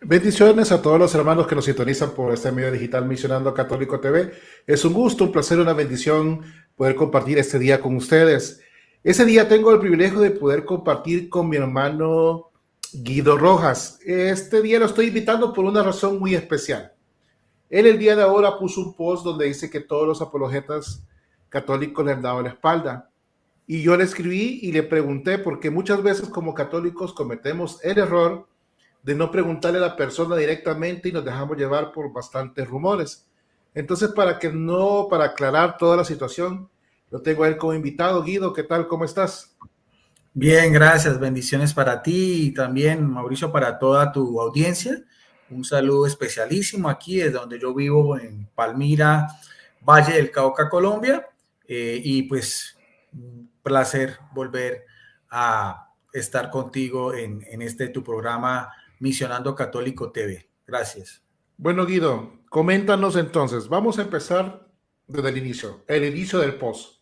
Bendiciones a todos los hermanos que nos sintonizan por este medio digital Misionando Católico TV. Es un gusto, un placer, una bendición poder compartir este día con ustedes. Ese día tengo el privilegio de poder compartir con mi hermano Guido Rojas. Este día lo estoy invitando por una razón muy especial. Él el día de ahora puso un post donde dice que todos los apologetas católicos le han dado la espalda. Y yo le escribí y le pregunté, porque muchas veces como católicos cometemos el error de no preguntarle a la persona directamente y nos dejamos llevar por bastantes rumores. Entonces, para aclarar toda la situación, lo tengo a él como invitado. Guido, ¿qué tal? ¿Cómo estás? Bien, gracias. Bendiciones para ti y también, Mauricio, para toda tu audiencia. Un saludo especialísimo aquí desde donde yo vivo en Palmira, Valle del Cauca, Colombia. Y pues, un placer volver a estar contigo en este tu programa Misionando Católico TV. Gracias. Bueno, Guido, coméntanos entonces. Vamos a empezar desde el inicio del post.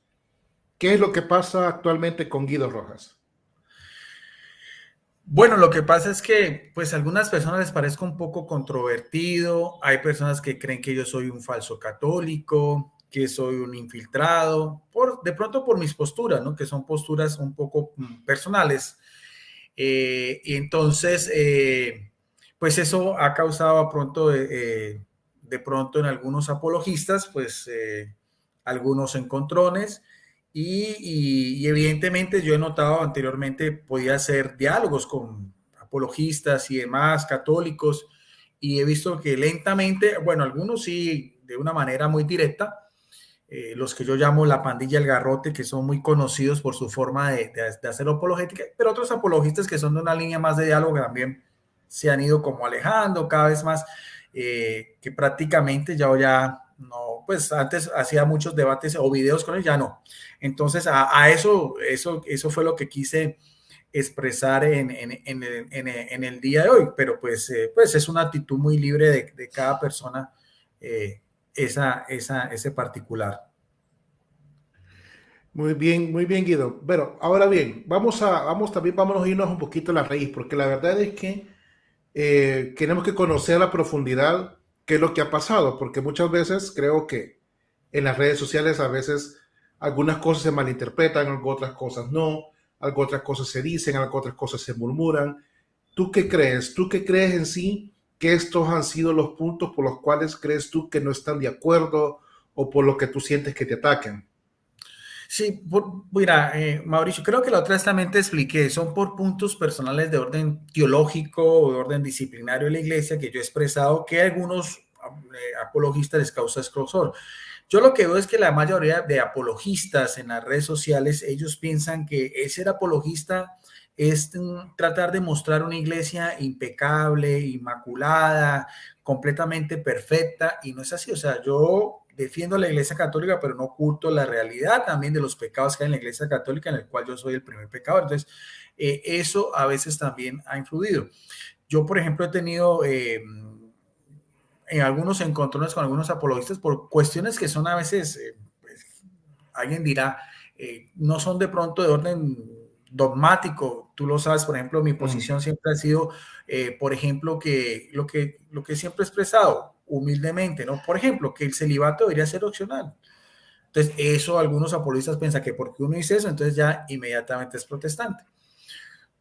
¿Qué es lo que pasa actualmente con Guido Rojas? Bueno, lo que pasa es que, pues, a algunas personas les parezco un poco controvertido. Hay personas que creen que yo soy un falso católico, que soy un infiltrado, de pronto por mis posturas, ¿no? Que son posturas un poco personales. Y entonces, pues eso ha causado de pronto en algunos apologistas, pues, algunos encontrones. Y evidentemente yo he notado anteriormente podía hacer diálogos con apologistas y demás católicos y he visto que lentamente, bueno, algunos sí de una manera muy directa, los que yo llamo la pandilla El Garrote, que son muy conocidos por su forma de hacer apologética, pero otros apologistas que son de una línea más de diálogo también se han ido como alejando cada vez más, que prácticamente ya no, pues antes hacía muchos debates o videos con él, ya no. Entonces a eso fue lo que quise expresar en el día de hoy, pero pues es una actitud muy libre de cada persona, ese particular. Muy bien, Guido. Pero ahora bien, vámonos a irnos un poquito a la raíz, porque la verdad es que tenemos que conocer a la profundidad qué es lo que ha pasado, porque muchas veces creo que en las redes sociales a veces algunas cosas se malinterpretan, algo otras cosas no, algo otras cosas se dicen, algo otras cosas se murmuran. ¿Tú qué crees? ¿Tú qué crees en sí que estos han sido los puntos por los cuales crees tú que no están de acuerdo o por lo que tú sientes que te ataquen? Sí, mira, Mauricio, creo que la otra vez también te expliqué, son por puntos personales de orden teológico o de orden disciplinario de la iglesia que yo he expresado que a algunos apologistas les causa escrosor. Yo lo que veo es que la mayoría de apologistas en las redes sociales, ellos piensan que el ser apologista es tratar de mostrar una iglesia impecable, inmaculada, completamente perfecta, y no es así. O sea, yo defiendo la iglesia católica, pero no oculto la realidad también de los pecados que hay en la iglesia católica, en el cual yo soy el primer pecador. Entonces, eso a veces también ha influido. Yo, por ejemplo, he tenido en algunos encontrones con algunos apologistas por cuestiones que son a veces, pues, alguien dirá, no son de pronto de orden dogmático. Tú lo sabes, por ejemplo, mi Mm. posición siempre ha sido, por ejemplo, que lo que siempre he expresado humildemente, ¿no? Por ejemplo, que el celibato debería ser opcional. Entonces, eso algunos apologistas piensan que porque uno dice eso, entonces ya inmediatamente es protestante.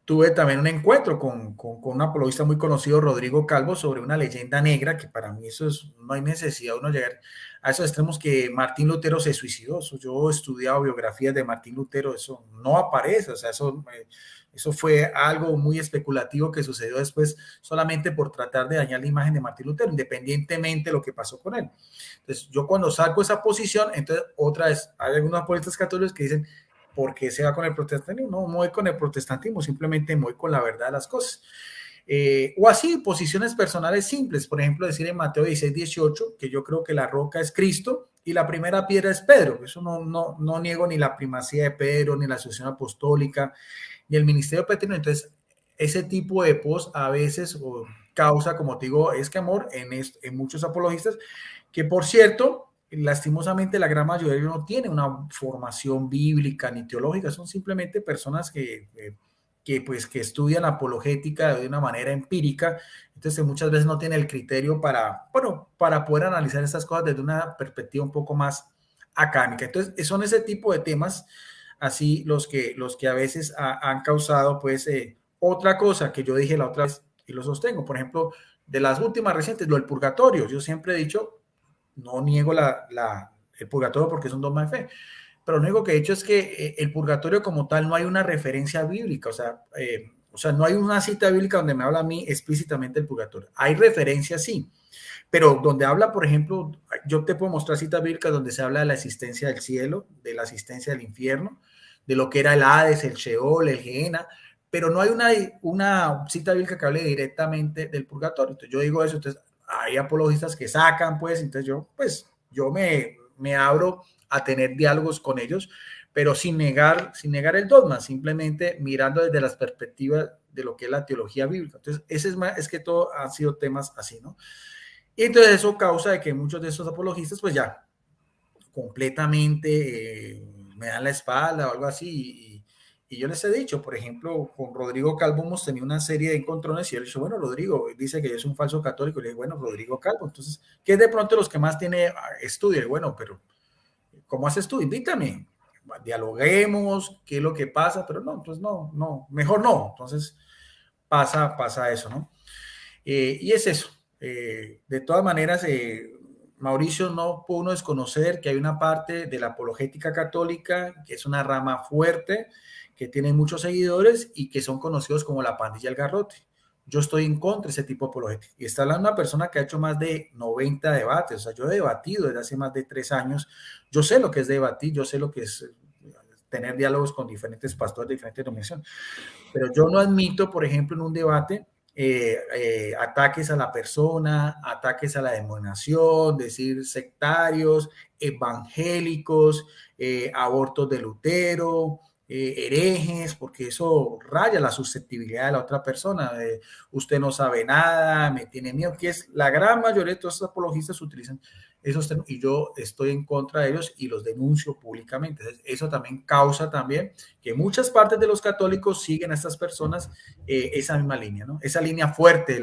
Tuve también un encuentro con un apologista muy conocido, Rodrigo Calvo, sobre una leyenda negra, que para mí eso es, no hay necesidad de uno llegar a esos extremos que Martín Lutero se suicidó. Eso, yo he estudiado biografías de Martín Lutero, eso no aparece, o sea, eso fue algo muy especulativo que sucedió después solamente por tratar de dañar la imagen de Martín Lutero, independientemente de lo que pasó con él. Entonces, yo cuando saco esa posición, entonces otra vez, hay algunos apologistas católicos que dicen, ¿por qué se va con el protestantismo? No, no voy con el protestantismo, simplemente voy con la verdad de las cosas. O así, posiciones personales simples, por ejemplo, decir en Mateo 16:18 que yo creo que la roca es Cristo y la primera piedra es Pedro. Eso no niego ni la primacía de Pedro, ni la sucesión apostólica, ni el ministerio petrino. Entonces, ese tipo de post a veces causa, como te digo, es que amor en muchos apologistas, que por cierto, lastimosamente la gran mayoría no tiene una formación bíblica ni teológica, son simplemente personas que que estudian apologética de una manera empírica, entonces muchas veces no tiene el criterio para poder analizar estas cosas desde una perspectiva un poco más académica. Entonces, son ese tipo de temas así los que a veces han causado, pues, otra cosa que yo dije la otra vez y lo sostengo, por ejemplo, de las últimas recientes, lo del purgatorio. Yo siempre he dicho, no niego el purgatorio porque es un dogma de fe, pero lo único que he dicho es que el purgatorio como tal no hay una referencia bíblica, o sea, no hay una cita bíblica donde me habla a mí explícitamente del purgatorio. Hay referencias, sí, pero donde habla, por ejemplo, yo te puedo mostrar citas bíblicas donde se habla de la existencia del cielo, de la existencia del infierno, de lo que era el Hades, el Sheol, el Gehenna, pero no hay una cita bíblica que hable directamente del purgatorio. Entonces yo digo eso, entonces hay apologistas que sacan, pues, entonces yo me abro a tener diálogos con ellos, pero sin negar el dogma, simplemente mirando desde las perspectivas de lo que es la teología bíblica. Entonces, es que todo han sido temas así, ¿no? Y entonces eso causa de que muchos de estos apologistas, pues ya completamente me dan la espalda o algo así. Y yo les he dicho, por ejemplo, con Rodrigo Calvo hemos tenido una serie de encontrones y él dice, bueno, Rodrigo dice que yo soy un falso católico. Y le digo, bueno, Rodrigo Calvo, entonces, ¿qué es de pronto los que más tiene estudio? Y bueno, pero ¿cómo haces tú? Invítame, dialoguemos, qué es lo que pasa, pero no, entonces no, mejor no. Entonces pasa eso, ¿no? Y es eso. De todas maneras, Mauricio, no puede uno desconocer que hay una parte de la apologética católica que es una rama fuerte, que tiene muchos seguidores y que son conocidos como la pandilla del garrote. Yo estoy en contra de ese tipo de apologética. Y está hablando una persona que ha hecho más de 90 debates. O sea, yo he debatido desde hace más de 3 años. Yo sé lo que es debatir, yo sé lo que es tener diálogos con diferentes pastores de diferentes denominaciones. Pero yo no admito, por ejemplo, en un debate, ataques a la persona, ataques a la denominación, decir sectarios, evangélicos, abortos de Lutero, herejes, porque eso raya la susceptibilidad de la otra persona. Usted no sabe nada, me tiene miedo, que es la gran mayoría de todos los apologistas utilizan esos términos y yo estoy en contra de ellos y los denuncio públicamente. Eso también causa también que muchas partes de los católicos siguen a estas personas esa misma línea, ¿no? Esa línea fuerte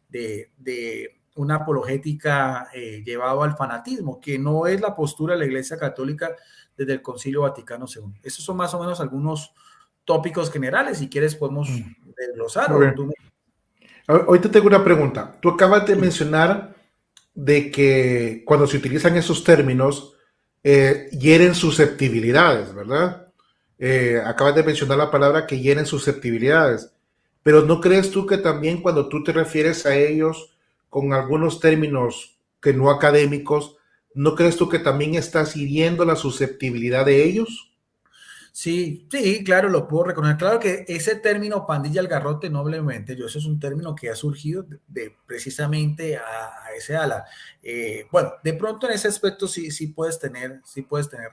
de una apologética llevado al fanatismo, que no es la postura de la Iglesia Católica desde el Concilio Vaticano II. Esos son más o menos algunos tópicos generales. Si quieres podemos desglosar o tú me... Hoy te tengo una pregunta. Tú acabas de mencionar de que cuando se utilizan esos términos hieren susceptibilidades, ¿verdad? Acabas de mencionar la palabra que hieren susceptibilidades, pero ¿no crees tú que también cuando tú te refieres a ellos con algunos términos que no académicos, ¿no crees tú que también estás hiriendo la susceptibilidad de ellos? Sí, sí, claro, lo puedo reconocer. Claro que ese término pandilla al garrote, noblemente, yo, ese es un término que ha surgido precisamente a ese ala. Bueno, de pronto en ese aspecto sí puedes tener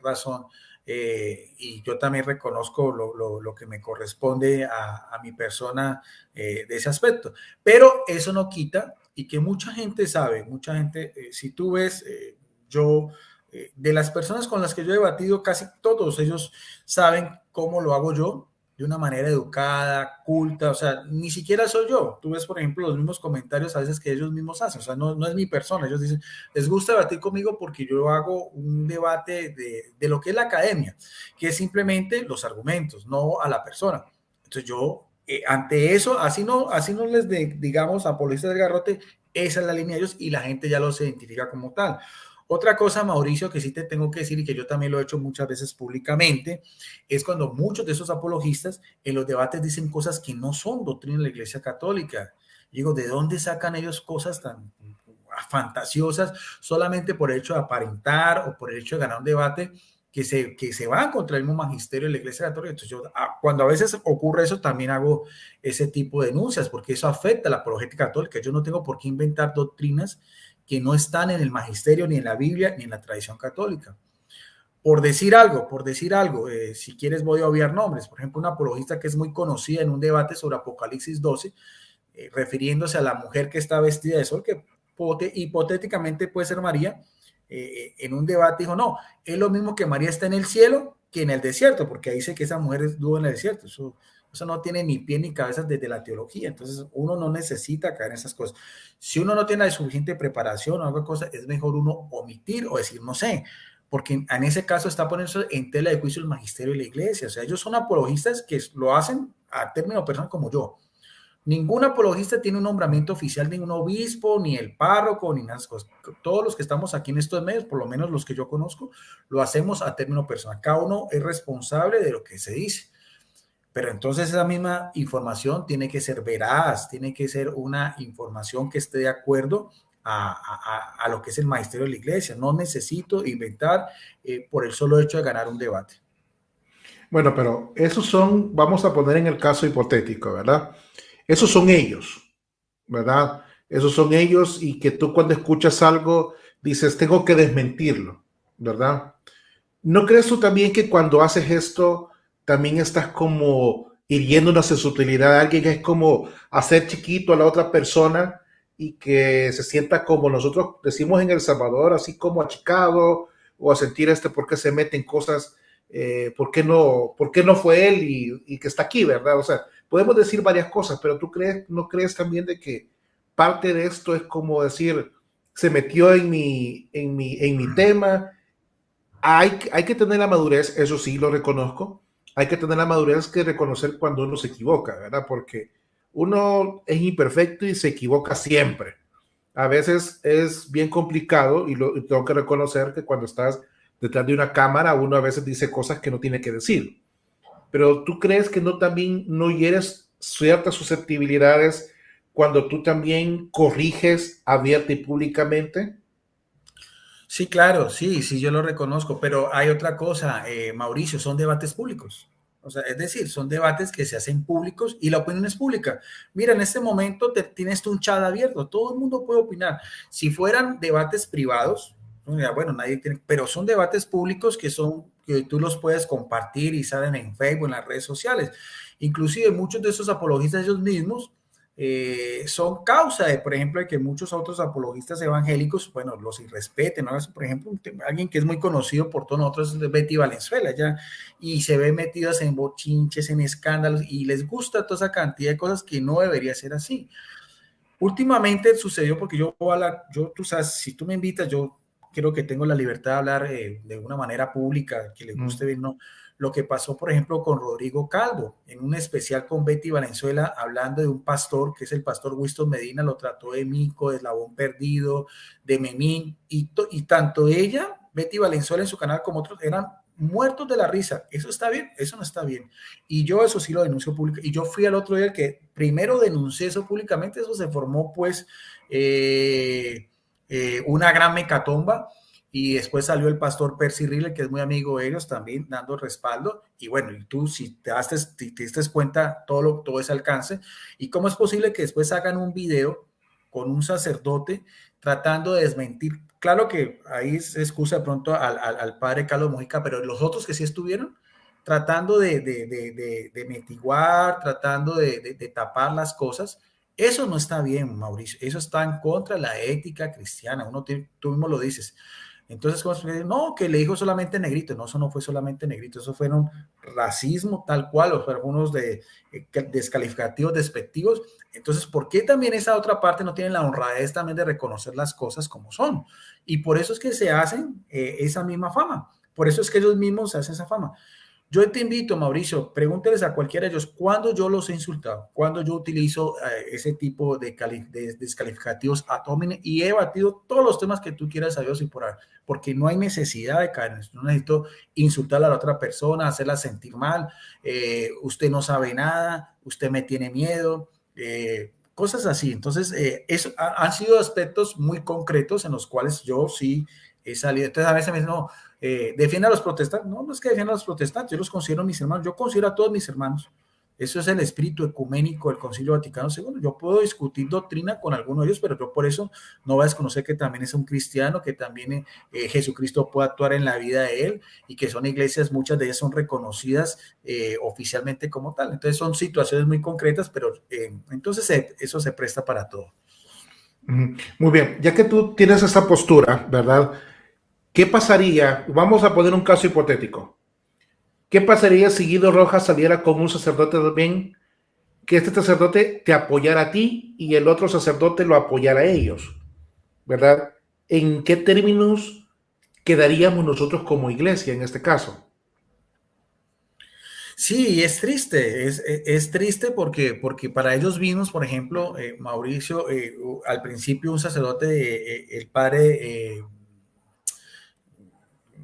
razón. Y yo también reconozco lo que me corresponde a mi persona de ese aspecto. Pero eso no quita y que mucha gente sabe, si tú ves, yo de las personas con las que yo he debatido, casi todos ellos saben cómo lo hago yo, de una manera educada, culta, o sea, ni siquiera soy yo. Tú ves, por ejemplo, los mismos comentarios a veces que ellos mismos hacen, o sea, no es mi persona. Ellos dicen, les gusta debatir conmigo porque yo hago un debate de lo que es la academia, que es simplemente los argumentos, no a la persona. Entonces yo, ante eso, así no les digamos a apologistas del garrote, esa es la línea de ellos y la gente ya los identifica como tal. Otra cosa, Mauricio, que sí te tengo que decir y que yo también lo he hecho muchas veces públicamente, es cuando muchos de esos apologistas en los debates dicen cosas que no son doctrina de la Iglesia Católica. Digo, ¿de dónde sacan ellos cosas tan fantasiosas solamente por el hecho de aparentar o por el hecho de ganar un debate que se van contra el mismo magisterio de la Iglesia Católica? Entonces yo, cuando a veces ocurre eso, también hago ese tipo de denuncias porque eso afecta a la apologética católica. Yo no tengo por qué inventar doctrinas que no están en el magisterio, ni en la Biblia, ni en la tradición católica. Por decir algo, si quieres voy a obviar nombres. Por ejemplo, una apologista que es muy conocida en un debate sobre Apocalipsis 12, refiriéndose a la mujer que está vestida de sol, que hipotéticamente puede ser María, en un debate dijo, no, es lo mismo que María está en el cielo que en el desierto, porque ahí dice que esa mujer estuvo en el desierto. Eso no tiene ni pie ni cabeza desde la teología. Entonces, uno no necesita caer en esas cosas. Si uno no tiene la suficiente preparación o alguna cosa, es mejor uno omitir o decir, no sé, porque en ese caso está poniendo en tela de juicio el magisterio de la iglesia. O sea, ellos son apologistas que lo hacen a término personal como yo. Ningún apologista tiene un nombramiento oficial, ni un obispo, ni el párroco, ni nada de esas cosas. Todos los que estamos aquí en estos medios, por lo menos los que yo conozco, lo hacemos a término personal. Cada uno es responsable de lo que se dice. Pero entonces esa misma información tiene que ser veraz, tiene que ser una información que esté de acuerdo a lo que es el magisterio de la iglesia. No necesito inventar por el solo hecho de ganar un debate. Bueno, pero esos son, vamos a poner en el caso hipotético, ¿verdad? Esos son ellos, ¿verdad? Esos son ellos y que tú cuando escuchas algo dices, tengo que desmentirlo, ¿verdad? ¿No crees tú también que cuando haces esto también estás como hiriendo una susceptibilidad de alguien? Es como hacer chiquito a la otra persona y que se sienta como nosotros decimos en El Salvador, así como achicado o a sentir por qué se mete en cosas, por qué no fue él y que está aquí, ¿verdad? O sea, podemos decir varias cosas, pero ¿tú no crees también de que parte de esto es como decir, se metió en mi tema? Hay que tener la madurez, eso sí lo reconozco, hay que tener la madurez que reconocer cuando uno se equivoca, ¿verdad? Porque uno es imperfecto y se equivoca siempre. A veces es bien complicado y tengo que reconocer que cuando estás detrás de una cámara uno a veces dice cosas que no tiene que decir. Pero ¿tú crees que también no hieres ciertas susceptibilidades cuando tú también corriges abierta y públicamente? Sí, claro, sí, yo lo reconozco, pero hay otra cosa, Mauricio, son debates públicos. O sea, es decir, son debates que se hacen públicos y la opinión es pública. Mira, en este momento tienes tú un chat abierto, todo el mundo puede opinar. Si fueran debates privados, bueno, nadie tiene, pero son debates públicos que tú los puedes compartir y salen en Facebook, en las redes sociales. Inclusive muchos de esos apologistas ellos mismos son causa de, por ejemplo, de que muchos otros apologistas evangélicos, bueno, los irrespeten, ¿no? Por ejemplo, alguien que es muy conocido por todos nosotros es Betty Valenzuela, ya, y se ve metidas en bochinches, en escándalos, y les gusta toda esa cantidad de cosas que no debería ser así. Últimamente sucedió porque tú sabes, si tú me invitas, yo creo que tengo la libertad de hablar de una manera pública, que les guste ver, ¿no? Lo que pasó, por ejemplo, con Rodrigo Calvo, en un especial con Betty Valenzuela, hablando de un pastor, que es el pastor Winston Medina, lo trató de mico, de eslabón perdido, de memín, y tanto ella, Betty Valenzuela en su canal, como otros, eran muertos de la risa. ¿Eso está bien? Eso no está bien. Y yo eso sí lo denuncio públicamente. Y yo fui al otro día que primero denuncié eso públicamente, eso se formó pues una gran mecatomba. Y después salió el pastor Percy Rille, que es muy amigo de ellos, también dando respaldo. Y bueno, y tú si te diste cuenta todo ese alcance. ¿Y cómo es posible que después hagan un video con un sacerdote tratando de desmentir? Claro que ahí se excusa de pronto al padre Carlos Mujica, pero los otros que sí estuvieron tratando de mitiguar, tratando de tapar las cosas. Eso no está bien, Mauricio. Eso está en contra de la ética cristiana. Tú mismo lo dices. Entonces, no, que le dijo solamente negrito. No, eso no fue solamente negrito. Eso fueron racismo tal cual, o algunos descalificativos, despectivos. Entonces, ¿por qué también esa otra parte no tiene la honradez también de reconocer las cosas como son? Y por eso es que se hacen esa misma fama. Por eso es que ellos mismos se hacen esa fama. Yo te invito, Mauricio, pregúnteles a cualquiera de ellos cuándo yo los he insultado, cuándo yo utilizo ese tipo de descalificativos ad hominem y he batido todos los temas que tú quieras a Dios y por ahí, porque no hay necesidad de caer en eso. No necesito insultar a la otra persona, hacerla sentir mal, usted no sabe nada, usted me tiene miedo, cosas así. Entonces, eso han sido aspectos muy concretos en los cuales yo sí he salido. Entonces, a veces me dicen, no, defiende a los protestantes. No, no es que defienda a los protestantes, yo los considero mis hermanos, yo considero a todos mis hermanos. Eso es el espíritu ecuménico del Concilio Vaticano II. Yo puedo discutir doctrina con alguno de ellos, pero yo por eso no voy a desconocer que también es un cristiano, que también Jesucristo puede actuar en la vida de él y que son iglesias, muchas de ellas son reconocidas oficialmente como tal. Entonces son situaciones muy concretas, pero entonces eso se presta para todo. Muy bien, ya que tú tienes esa postura, ¿verdad? ¿Qué pasaría? Vamos a poner un caso hipotético. ¿Qué pasaría si Guido Rojas saliera con un sacerdote también, que este sacerdote te apoyara a ti y el otro sacerdote lo apoyara a ellos? ¿Verdad? ¿En qué términos quedaríamos nosotros como iglesia en este caso? Sí, es triste, es triste porque para ellos mismos, por ejemplo, Mauricio, al principio un sacerdote, el padre,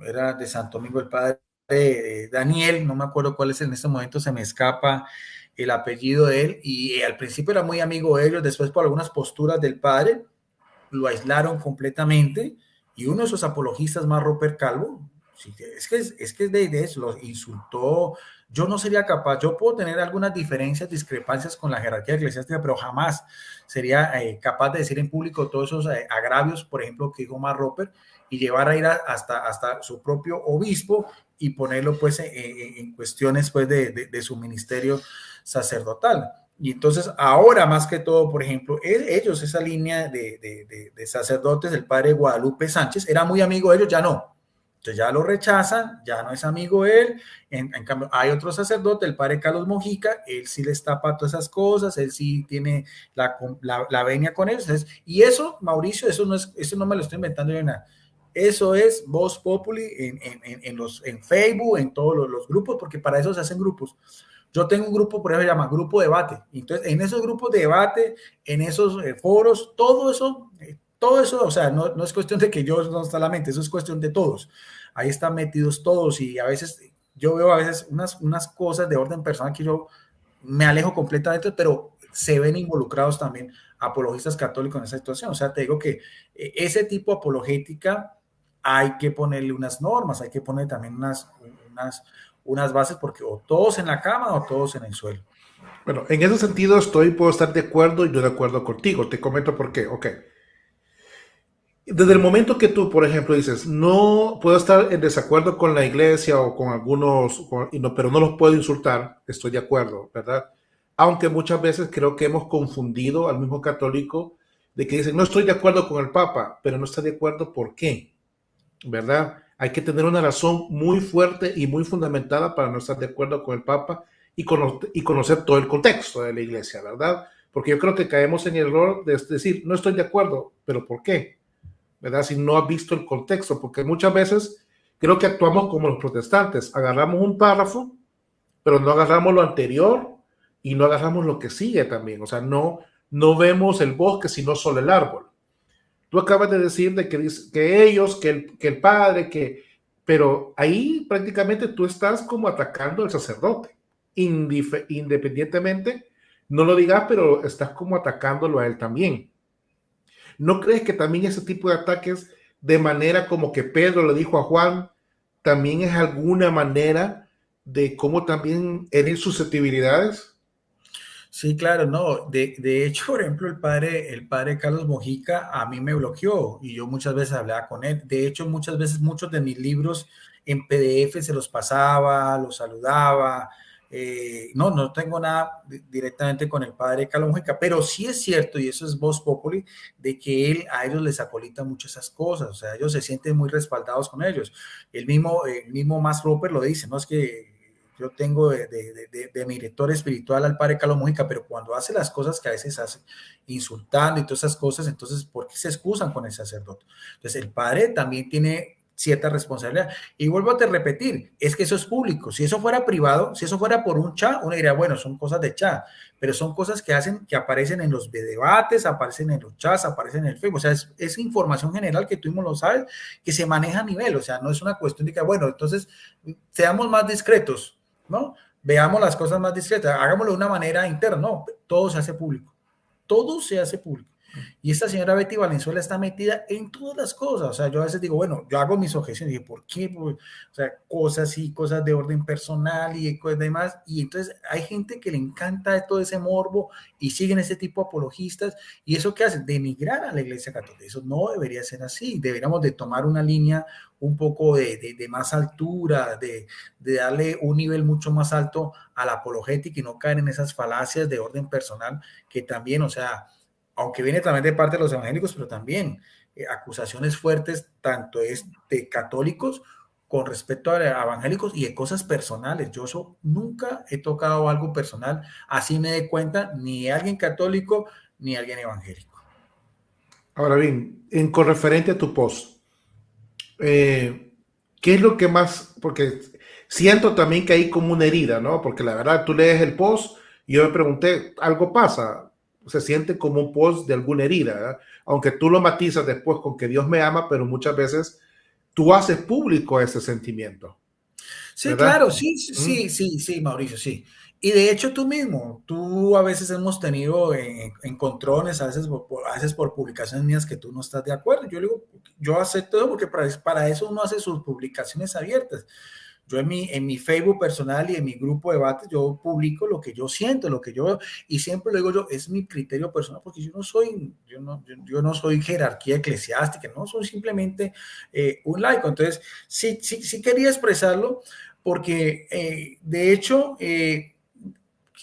era de Santo Domingo, el padre Daniel, no me acuerdo cuál es en este momento, se me escapa el apellido de él, y al principio era muy amigo de ellos, después por algunas posturas del padre, lo aislaron completamente, y uno de sus apologistas más, Robert Calvo, sí, es que de eso, los insultó. Yo no sería capaz, yo puedo tener algunas diferencias, discrepancias con la jerarquía eclesiástica, pero jamás sería capaz de decir en público todos esos agravios, por ejemplo, que dijo Mar Roper, y llevar a ir hasta su propio obispo y ponerlo pues en cuestiones pues de su ministerio sacerdotal. Y entonces ahora más que todo, por ejemplo, ellos, esa línea de sacerdotes, el padre Guadalupe Sánchez, era muy amigo de ellos, ya no. Entonces ya lo rechazan, ya no es amigo de él. En cambio, hay otro sacerdote, el padre Carlos Mojica, él sí les tapa todas esas cosas, él sí tiene la venia con ellos. Entonces, y eso, Mauricio, eso no me lo estoy inventando yo nada. Eso es Voz Populi en Facebook, en todos los grupos, porque para eso se hacen grupos. Yo tengo un grupo, por ejemplo, se llama Grupo Debate. Entonces, en esos grupos de debate, en esos foros, todo eso, o sea, no es cuestión de que yo no está la mente, eso es cuestión de todos. Ahí están metidos todos y a veces yo veo a veces unas cosas de orden personal que yo me alejo completamente, pero se ven involucrados también apologistas católicos en esa situación. O sea, te digo que ese tipo de apologética hay que ponerle unas normas, hay que poner también unas bases, porque o todos en la cama o todos en el suelo. Bueno, en ese sentido puedo estar de acuerdo y no de acuerdo contigo. Te comento por qué. Ok. Desde el momento que tú, por ejemplo, dices, no puedo estar en desacuerdo con la iglesia o con algunos, pero no los puedo insultar, estoy de acuerdo, ¿verdad? Aunque muchas veces creo que hemos confundido al mismo católico de que dicen, no estoy de acuerdo con el Papa, pero no está de acuerdo por qué, ¿verdad? Hay que tener una razón muy fuerte y muy fundamentada para no estar de acuerdo con el Papa y conocer todo el contexto de la iglesia, ¿verdad? Porque yo creo que caemos en el error de decir, no estoy de acuerdo, pero ¿por qué? ¿Verdad? Si no has visto el contexto, porque muchas veces creo que actuamos como los protestantes, agarramos un párrafo, pero no agarramos lo anterior y no agarramos lo que sigue también, o sea, no vemos el bosque, sino solo el árbol. Tú acabas de decir de que ellos, que el padre, pero ahí prácticamente tú estás como atacando al sacerdote, independientemente, no lo digas, pero estás como atacándolo a él también. ¿No crees que también ese tipo de ataques, de manera como que Pedro le dijo a Juan, también es alguna manera de cómo también herir susceptibilidades? Sí, claro, no. De hecho, por ejemplo, el padre Carlos Mojica a mí me bloqueó y yo muchas veces hablaba con él. De hecho, muchas veces muchos de mis libros en PDF se los pasaba, los saludaba. No tengo nada directamente con el padre Carlos Mojica, pero sí es cierto, y eso es Voz Populi, de que a ellos les acolita mucho esas cosas. O sea, ellos se sienten muy respaldados con ellos. El mismo Mas Roper lo dice, ¿no? Es que yo tengo de mi director espiritual al padre Carlos Mujica, pero cuando hace las cosas que a veces hace, insultando y todas esas cosas, entonces, ¿por qué se excusan con el sacerdote? Entonces, el padre también tiene cierta responsabilidad. Y vuelvo a te repetir, es que eso es público. Si eso fuera privado, si eso fuera por un chat, uno diría, bueno, son cosas de chat, pero son cosas que aparecen en los debates, aparecen en los chats, aparecen en el Facebook. O sea, es información general que tú mismo lo sabes, que se maneja a nivel. O sea, no es una cuestión de que, bueno, entonces seamos más discretos, ¿no? Veamos las cosas más discretas, hagámoslo de una manera interna, no, todo se hace público, todo se hace público. Y esta señora Betty Valenzuela está metida en todas las cosas. O sea, yo a veces digo, bueno, yo hago mis objeciones. Y ¿por qué? Pues, o sea, cosas y cosas de orden personal y cosas demás. Y entonces hay gente que le encanta todo ese morbo y siguen ese tipo de apologistas. ¿Y eso qué hacen? Denigrar a la Iglesia Católica. Eso no debería ser así. Deberíamos de tomar una línea un poco de más altura, de darle un nivel mucho más alto a la apologética y no caer en esas falacias de orden personal que también, o sea, aunque viene también de parte de los evangélicos, pero también acusaciones fuertes, tanto es de católicos con respecto a evangélicos y de cosas personales. Yo nunca he tocado algo personal, así me dé cuenta, ni de alguien católico, ni de alguien evangélico. Ahora bien, con referente a tu post, ¿qué es lo que más? Porque siento también que hay como una herida, ¿no? Porque la verdad, tú lees el post y yo me pregunté, ¿algo pasa? Se siente como un post de alguna herida, ¿verdad? Aunque tú lo matizas después con que Dios me ama, pero muchas veces tú haces público ese sentimiento, Sí, ¿verdad? claro, sí, sí, sí, sí, Mauricio, sí. Y de hecho tú mismo, tú a veces hemos tenido encontrones, a veces por publicaciones mías que tú no estás de acuerdo. Yo le digo, yo acepto eso porque para eso uno hace sus publicaciones abiertas. Yo en mi Facebook personal y en mi grupo de debates, yo publico lo que yo siento, lo que yo veo, y siempre lo digo yo, es mi criterio personal, porque yo no soy jerarquía eclesiástica, no, soy simplemente un laico. Entonces, sí, sí, sí quería expresarlo, porque de hecho,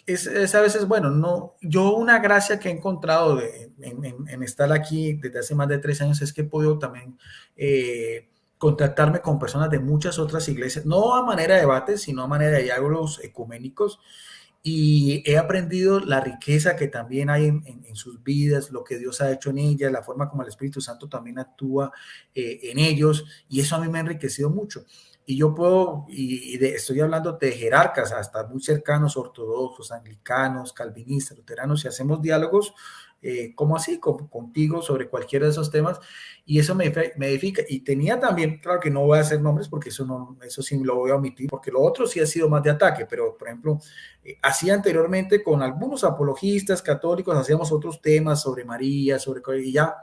es a veces, bueno, no, yo una gracia que he encontrado en estar aquí desde hace más de 3 años es que he podido también contactarme con personas de muchas otras iglesias, no a manera de debate, sino a manera de diálogos ecuménicos, y he aprendido la riqueza que también hay en sus vidas, lo que Dios ha hecho en ellas, la forma como el Espíritu Santo también actúa en ellos, y eso a mí me ha enriquecido mucho. Y yo puedo, estoy hablando de jerarcas, hasta muy cercanos, ortodoxos, anglicanos, calvinistas, luteranos, y hacemos diálogos como así, contigo sobre cualquiera de esos temas, y eso me edifica. Y tenía también, claro que no voy a hacer nombres porque eso sí lo voy a omitir, porque lo otro sí ha sido más de ataque, pero por ejemplo, hacía anteriormente con algunos apologistas católicos, hacíamos otros temas sobre María, y ya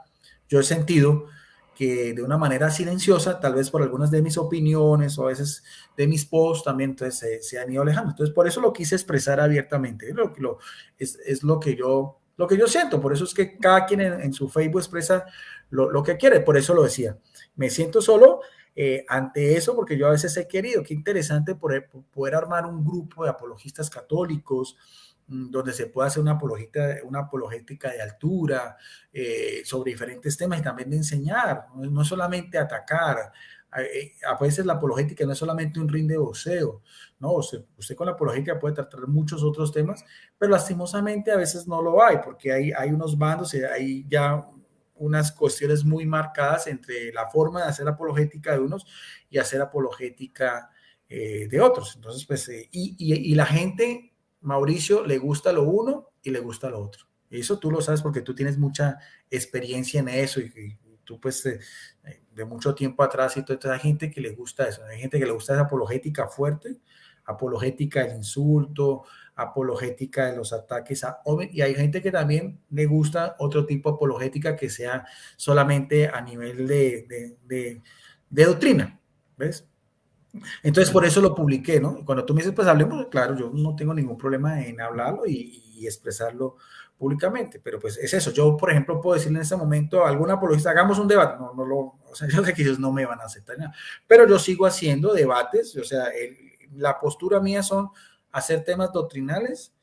yo he sentido que de una manera silenciosa, tal vez por algunas de mis opiniones o a veces de mis posts también, entonces se han ido alejando. Entonces, por eso lo quise expresar abiertamente. Es lo que yo siento. Por eso es que cada quien en su Facebook expresa lo que quiere. Por eso lo decía. Me siento solo ante eso, porque yo a veces he querido. Qué interesante poder armar un grupo de apologistas católicos donde se pueda hacer una apologética de altura sobre diferentes temas y también de enseñar, no solamente atacar. A veces la apologética no es solamente un ring de boxeo, ¿no? Usted con la apologética puede tratar muchos otros temas, pero lastimosamente a veces no lo hay, porque hay unos bandos y hay ya unas cuestiones muy marcadas entre la forma de hacer apologética de unos y hacer apologética de otros. Entonces, pues, y la gente, Mauricio, le gusta lo uno y le gusta lo otro. Y eso tú lo sabes porque tú tienes mucha experiencia en eso y tú pues de mucho tiempo atrás y toda hay gente que le gusta eso, hay gente que le gusta esa apologética fuerte, apologética del insulto, apologética de los ataques y hay gente que también le gusta otro tipo de apologética que sea solamente a nivel de doctrina, ¿ves? Entonces, por eso lo publiqué, ¿no? Y cuando tú me dices, pues hablemos, claro, yo no tengo ningún problema en hablarlo y expresarlo públicamente, pero pues es eso. Yo, por ejemplo, puedo decirle en este momento a algún apologista, hagamos un debate. O sea, yo sé que ellos no me van a aceptar nada, pero yo sigo haciendo debates, o sea, la postura mía son hacer temas doctrinales,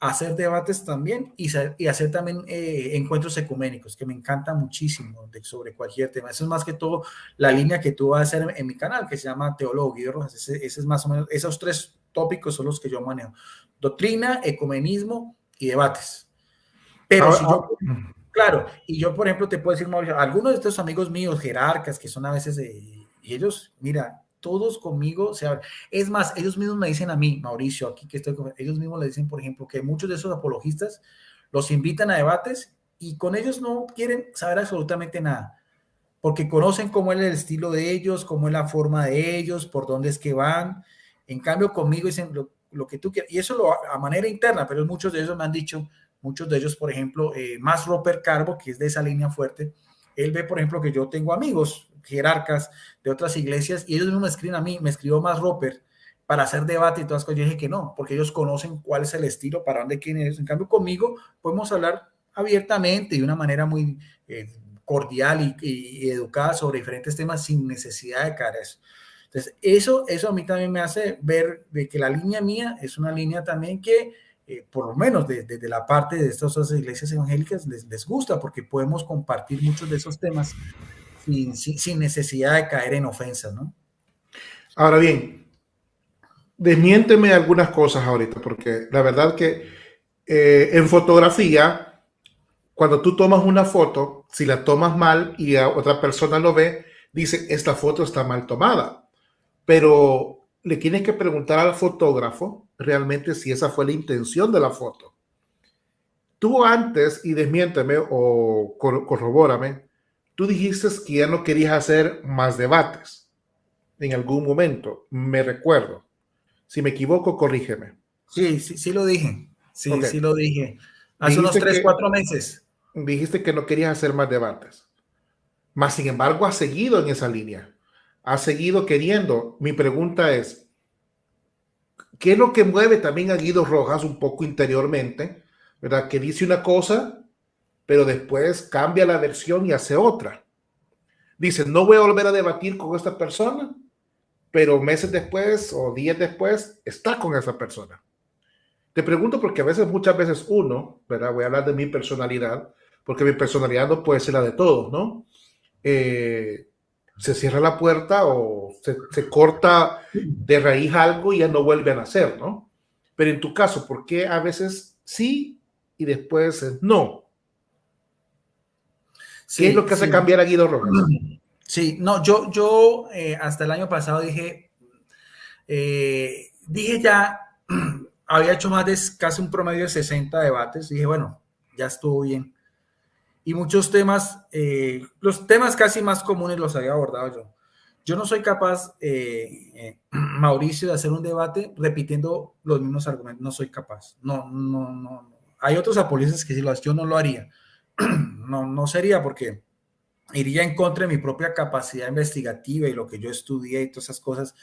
hacer debates también y hacer también encuentros ecuménicos, que me encanta muchísimo sobre cualquier tema. Eso es más que todo la línea que tú vas a hacer en mi canal, que se llama Teólogo Guido Rojas. Ese es más o menos, esos 3 tópicos son los que yo manejo. Doctrina, ecumenismo y debates. Pero Ahora, si yo, claro, y yo, por ejemplo, te puedo decir, Mauricio, algunos de estos amigos míos, jerarcas, que son a veces, y ellos, mira, todos conmigo se hablan. Es más, ellos mismos me dicen a mí, Mauricio, aquí que estoy con ellos mismos le dicen, por ejemplo, que muchos de esos apologistas los invitan a debates y con ellos no quieren saber absolutamente nada, porque conocen cómo es el estilo de ellos, cómo es la forma de ellos, por dónde es que van. En cambio, conmigo dicen lo que tú quieras, y eso a manera interna, pero muchos de ellos me han dicho, muchos de ellos, por ejemplo, más Roper Carbo, que es de esa línea fuerte, él ve, por ejemplo, que yo tengo amigos jerarcas de otras iglesias y ellos mismos me escriben a mí, me escribió más Roper para hacer debate y todas las cosas. Yo dije que no, porque ellos conocen cuál es el estilo, para dónde quieren ir. En cambio, conmigo podemos hablar abiertamente y de una manera muy cordial y educada sobre diferentes temas sin necesidad de caer a eso. Entonces, eso a mí también me hace ver de que la línea mía es una línea también que por lo menos desde la parte de estas otras iglesias evangélicas les gusta, porque podemos compartir muchos de esos temas sin necesidad de caer en ofensas, ¿no? Ahora bien, desmiénteme algunas cosas ahorita, porque la verdad que en fotografía, cuando tú tomas una foto, si la tomas mal y a otra persona lo ve, dice, esta foto está mal tomada. Pero le tienes que preguntar al fotógrafo realmente si esa fue la intención de la foto. Tú antes, y desmiénteme o corrobórame, tú dijiste que ya no querías hacer más debates en algún momento, me recuerdo. Si me equivoco, corrígeme. Sí, sí, sí lo dije. Sí, Ok, sí lo dije. Hace unos dijiste 3, que, 4 meses. dijiste que no querías hacer más debates. Más sin embargo, has seguido en esa línea. Has seguido queriendo. Mi pregunta es, ¿qué es lo que mueve también a Guido Rojas un poco interiormente? ¿Verdad? Que dice una cosa, pero después cambia la versión y hace otra. Dice, no voy a volver a debatir con esta persona, pero meses después o días después está con esa persona. Te pregunto porque a veces, muchas veces uno, ¿verdad? Voy a hablar de mi personalidad, porque mi personalidad no puede ser la de todos, ¿no? Eh, Se cierra la puerta o se corta de raíz algo y ya no vuelve a nacer, ¿no? Pero en tu caso, ¿por qué a veces sí y después no? ¿Qué es lo Sí, que hace sí. cambiar a Guido Rojas? Sí, no, yo hasta el año pasado dije ya, había hecho más de casi un promedio de 60 debates, dije, bueno, ya estuvo bien. Y muchos temas, los temas casi más comunes los había abordado yo. Yo no soy capaz, Mauricio, de hacer un debate repitiendo los mismos argumentos, no soy capaz. No, no, no. Hay otros apologistas que sí lo hacen, yo no lo haría. No, no sería porque iría en contra de mi propia capacidad investigativa y lo que yo estudié y todas esas cosas,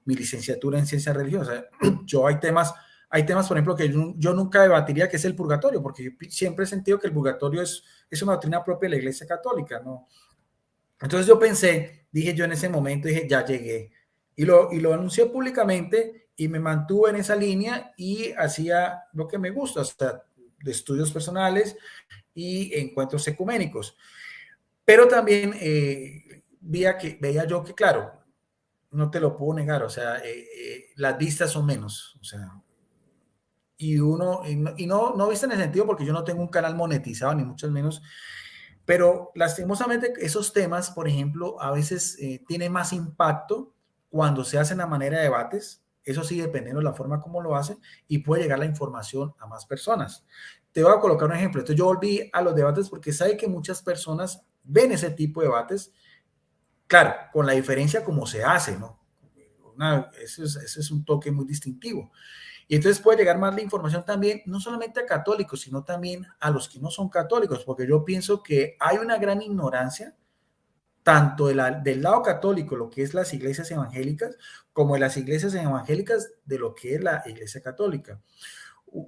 mi licenciatura en ciencias religiosas. Yo hay temas, por ejemplo, que yo nunca debatiría, que es el purgatorio, porque yo siempre he sentido que el purgatorio es una doctrina propia de la Iglesia Católica, ¿no? Entonces yo pensé, dije yo en ese momento, dije, ya llegué. Y lo anuncié públicamente y me mantuve en esa línea y hacía lo que me gusta, o sea, de estudios personales y encuentros ecuménicos. Pero también veía yo que, claro, no te lo puedo negar, o sea, las vistas son menos, o sea, y no vista en el sentido porque yo no tengo un canal monetizado, ni mucho menos, pero lastimosamente esos temas, por ejemplo, a veces tienen más impacto cuando se hacen a manera de debates, eso sí, dependiendo de la forma como lo hacen, y puede llegar la información a más personas. Te voy a colocar un ejemplo. Entonces yo volví a los debates porque sabe que muchas personas ven ese tipo de debates. Claro, con la diferencia como se hace, ¿no? Ese es un toque muy distintivo. Y entonces puede llegar más la información también, no solamente a católicos, sino también a los que no son católicos, porque yo pienso que hay una gran ignorancia, tanto del lado católico, lo que es las iglesias evangélicas, como de las iglesias evangélicas de lo que es la iglesia católica.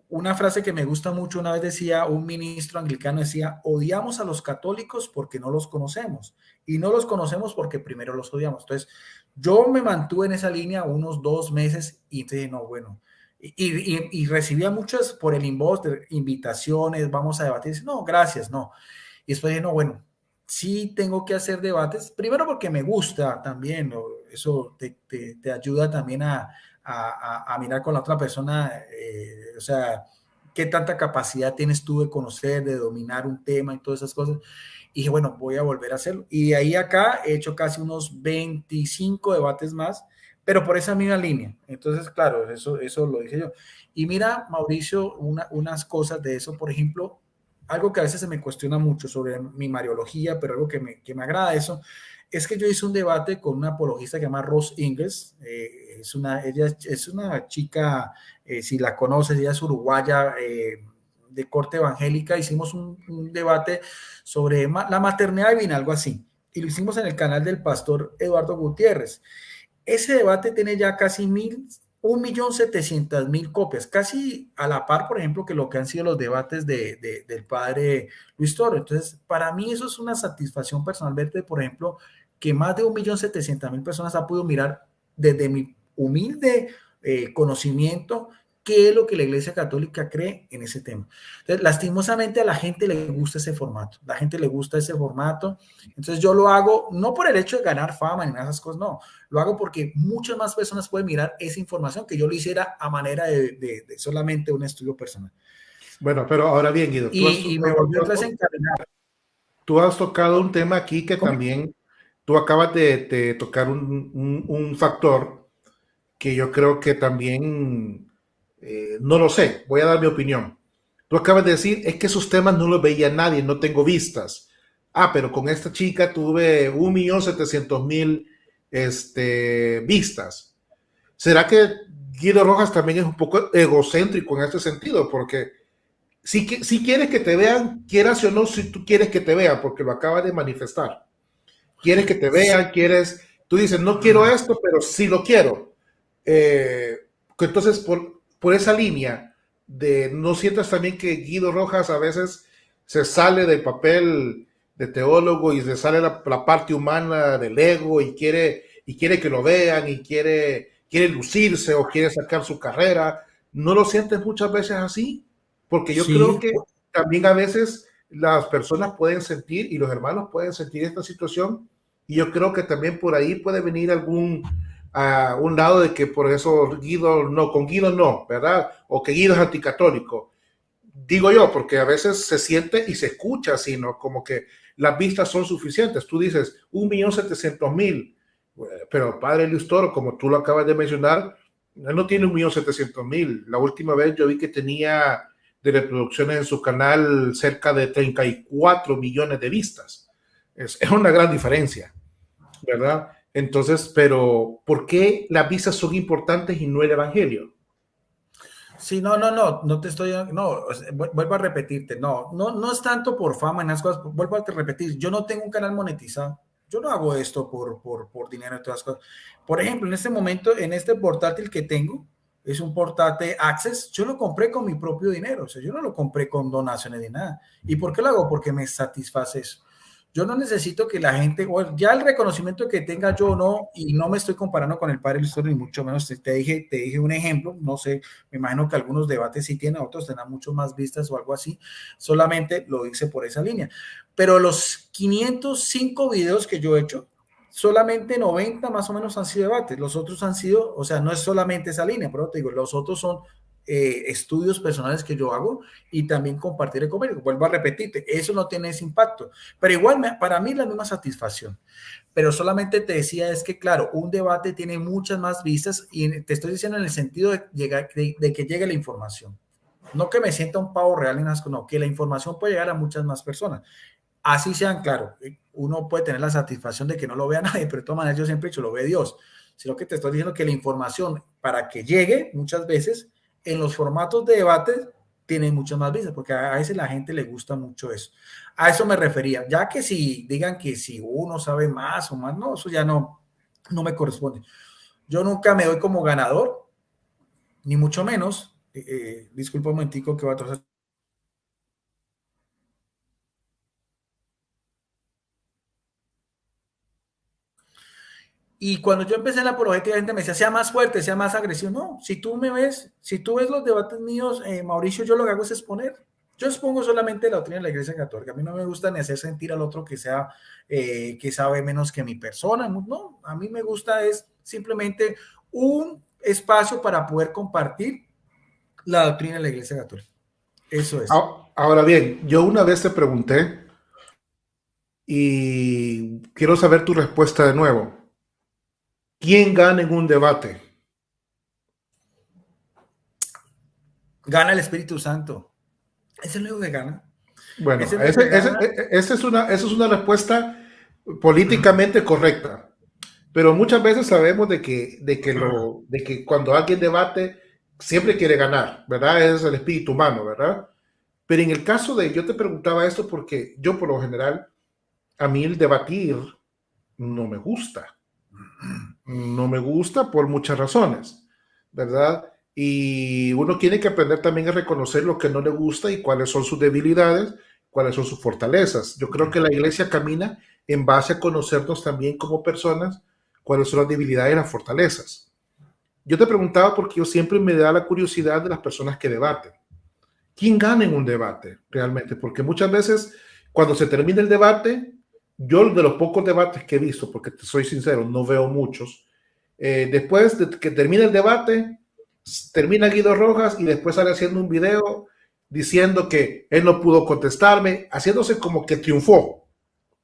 Una frase que me gusta mucho, una vez decía un ministro anglicano, decía, odiamos a los católicos porque no los conocemos y no los conocemos porque primero los odiamos. Entonces, yo me mantuve en esa línea unos 2 meses y entonces, no, bueno, y recibía muchas por el inbox, de invitaciones, vamos a debatir, no, gracias, no. Y después dije, no, bueno, sí tengo que hacer debates, primero porque me gusta también, ¿no? Eso te ayuda también a mirar con la otra persona, o sea, qué tanta capacidad tienes tú de conocer, de dominar un tema y todas esas cosas. Y dije, bueno, voy a volver a hacerlo. Y de ahí acá he hecho casi unos 25 debates más, pero por esa misma línea. Entonces, claro, eso lo dije yo. Y mira, Mauricio, unas cosas de eso, por ejemplo, algo que a veces se me cuestiona mucho sobre mi mariología, pero algo que me agrada eso, es que yo hice un debate con una apologista que se llama Rose Ingles. Ella es una chica, si la conoces, ella es uruguaya, de corte evangélica. Hicimos un debate sobre la maternidad divina, algo así. Y lo hicimos en el canal del pastor Eduardo Gutiérrez. Ese debate tiene ya casi 1.700.000 copias, casi a la par, por ejemplo, que lo que han sido los debates del padre Luis Toro. Entonces, para mí eso es una satisfacción personal, verte, por ejemplo, que más de 1.700.000 personas han podido mirar desde mi humilde conocimiento qué es lo que la Iglesia Católica cree en ese tema. Entonces, lastimosamente a la gente le gusta ese formato, la gente le gusta ese formato. Entonces yo lo hago no por el hecho de ganar fama ni nada de esas cosas, no, lo hago porque muchas más personas pueden mirar esa información que yo lo hiciera a manera de solamente un estudio personal. Bueno, pero ahora bien, Guido, Y me volvió otra vez a encadenar. Tú has tocado un tema aquí que también tú acabas de tocar un factor que yo creo que también, no lo sé, voy a dar mi opinión. Tú acabas de decir, es que esos temas no los veía nadie, no tengo vistas. Ah, pero con esta chica tuve 1.700.000 vistas. ¿Será que Guido Rojas también es un poco egocéntrico en este sentido? Porque si quieres que te vean, quieras o no, si tú quieres que te vean, porque lo acabas de manifestar. Quieres que te vean, tú dices, no quiero esto, pero sí lo quiero. Entonces, por esa línea de no sientas también que Guido Rojas a veces se sale del papel de teólogo y se sale la parte humana del ego y quiere que lo vean y quiere lucirse o quiere sacar su carrera. ¿No lo sientes muchas veces así? Porque yo creo que también a veces las personas pueden sentir y los hermanos pueden sentir esta situación, y yo creo que también por ahí puede venir un lado de que por eso Guido no, con Guido no, ¿verdad? O que Guido es anticatólico. Digo yo, porque a veces se siente y se escucha así, ¿no? Como que las vistas son suficientes. Tú dices 1.700.000, pero padre Luis Toro, como tú lo acabas de mencionar, él no tiene 1.700.000. La última vez yo vi que tenía de reproducciones en su canal cerca de 34 millones de vistas. Es una gran diferencia, ¿verdad? Entonces, pero ¿por qué las vistas son importantes y no el evangelio? Sí, no te estoy, no, vuelvo a repetirte, no es tanto por fama en las cosas, vuelvo a repetir, yo no tengo un canal monetizado, yo no hago esto por dinero y todas las cosas. Por ejemplo, en este momento, en este portátil que tengo, es un portátil Access, yo lo compré con mi propio dinero, o sea, yo no lo compré con donaciones ni nada. ¿Y por qué lo hago? Porque me satisface eso. Yo no necesito que la gente, o ya el reconocimiento que tenga yo no, y no me estoy comparando con el padre Luis, ni mucho menos, te dije un ejemplo, no sé, me imagino que algunos debates sí tienen, otros tendrán mucho más vistas o algo así, solamente lo hice por esa línea. Pero los 505 videos que yo he hecho, solamente 90 más o menos han sido debates, los otros han sido, o sea, no es solamente esa línea, pero te digo, los otros son estudios personales que yo hago y también compartir conmigo. Vuelvo a repetirte, eso no tiene ese impacto, pero igual para mí la misma satisfacción. Pero solamente te decía es que, claro, un debate tiene muchas más vistas y te estoy diciendo en el sentido de que llegue la información. No que me sienta un pavo real en asco, no, que la información puede llegar a muchas más personas. Así sean, claro, uno puede tener la satisfacción de que no lo vea nadie, pero de todas maneras yo siempre he dicho, lo ve Dios. Sino que te estoy diciendo que la información, para que llegue muchas veces, en los formatos de debate tienen muchas más vistas, porque a veces la gente le gusta mucho eso. A eso me refería, ya que si digan que si uno sabe más o más, no, eso ya no me corresponde. Yo nunca me doy como ganador, ni mucho menos. Disculpa un momentico que va a tratar. Y cuando yo empecé en la apologética, la gente me decía, sea más fuerte, sea más agresivo. No, si tú ves los debates míos, Mauricio, yo lo que hago es exponer. Yo expongo solamente la doctrina de la Iglesia Católica. A mí no me gusta ni hacer sentir al otro que sabe menos que mi persona. No, a mí me gusta es simplemente un espacio para poder compartir la doctrina de la Iglesia Católica. Eso es. Ahora bien, yo una vez te pregunté y quiero saber tu respuesta de nuevo. ¿Quién gana en un debate? Gana el Espíritu Santo. Es el único que gana. Bueno, esa es una respuesta políticamente correcta, pero muchas veces sabemos de que cuando alguien debate siempre quiere ganar, ¿verdad? Es el espíritu humano, ¿verdad? Pero en el caso yo te preguntaba esto porque yo por lo general, a mí el debatir no me gusta. No me gusta por muchas razones, ¿verdad? Y uno tiene que aprender también a reconocer lo que no le gusta y cuáles son sus debilidades, cuáles son sus fortalezas. Yo creo que la iglesia camina en base a conocernos también como personas, cuáles son las debilidades y las fortalezas. Yo te preguntaba porque yo siempre me da la curiosidad de las personas que debaten. ¿Quién gana en un debate realmente? Porque muchas veces cuando se termina el debate, yo de los pocos debates que he visto, porque te soy sincero, no veo muchos, después de que termina el debate, termina Guido Rojas y después sale haciendo un video diciendo que él no pudo contestarme, haciéndose como que triunfó,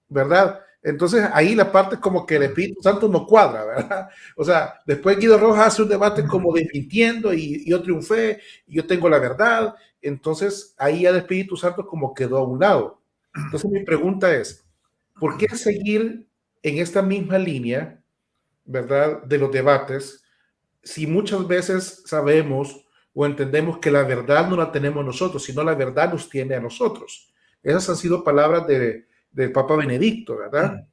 ¿verdad? Entonces ahí la parte como que el Espíritu Santo no cuadra, ¿verdad? O sea, después Guido Rojas hace un debate como desmintiendo y yo triunfé y yo tengo la verdad. Entonces ahí el Espíritu Santo como quedó a un lado. Entonces mi pregunta es, ¿por qué seguir en esta misma línea, ¿verdad? De los debates, si muchas veces sabemos o entendemos que la verdad no la tenemos nosotros, sino la verdad nos tiene a nosotros. Esas han sido palabras del Papa Benedicto, ¿verdad?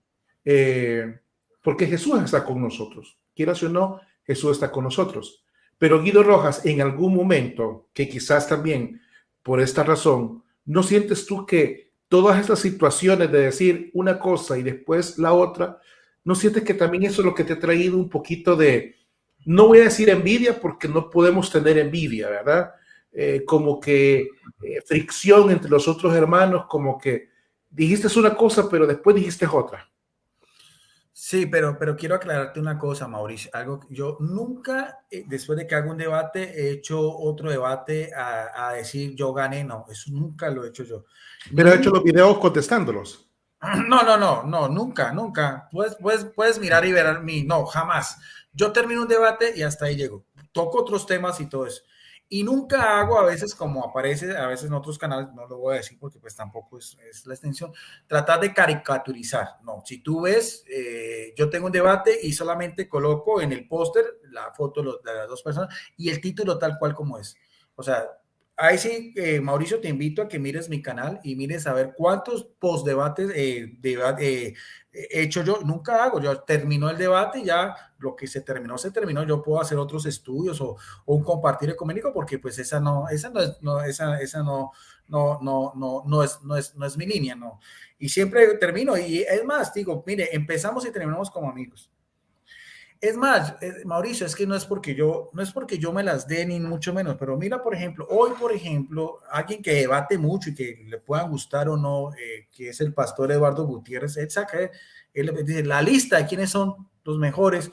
Porque Jesús está con nosotros. Quieras o no, Jesús está con nosotros. Pero Guido Rojas, en algún momento, que quizás también por esta razón, ¿no sientes tú que todas estas situaciones de decir una cosa y después la otra, no sientes que también eso es lo que te ha traído un poquito de, no voy a decir envidia porque no podemos tener envidia, ¿verdad? Como que fricción entre los otros hermanos, como que dijiste una cosa, pero después dijiste otra. Sí, pero quiero aclararte una cosa, Mauricio. Algo que yo nunca, después de que hago un debate, he hecho otro debate a decir yo gané. No, eso nunca lo he hecho yo. Pero has hecho Nunca. los videos contestándolos. No, nunca. Puedes mirar y ver a mí. No, jamás. Yo termino un debate y hasta ahí llego. Toco otros temas y todo eso. Y nunca hago, a veces como aparece, a veces en otros canales, no lo voy a decir porque pues tampoco es la extensión, tratar de caricaturizar. No, si tú ves, yo tengo un debate y solamente coloco en el póster la foto de las dos personas y el título tal cual como es. O sea, ahí sí, Mauricio, te invito a que mires mi canal y mires a ver cuántos postdebates he hecho yo. Nunca hago, yo terminó el debate y ya lo que se terminó, se terminó. Yo puedo hacer otros estudios o un compartir económico porque pues esa no es, esa no es mi línea, no. Y siempre termino y es más, digo, mire, empezamos y terminamos como amigos. Es más, Mauricio, es que no es porque yo me las dé ni mucho menos, pero mira, por ejemplo, hoy, por ejemplo, alguien que debate mucho y que le puedan gustar o no, que es el pastor Eduardo Gutiérrez, él saca, él dice la lista de quiénes son los mejores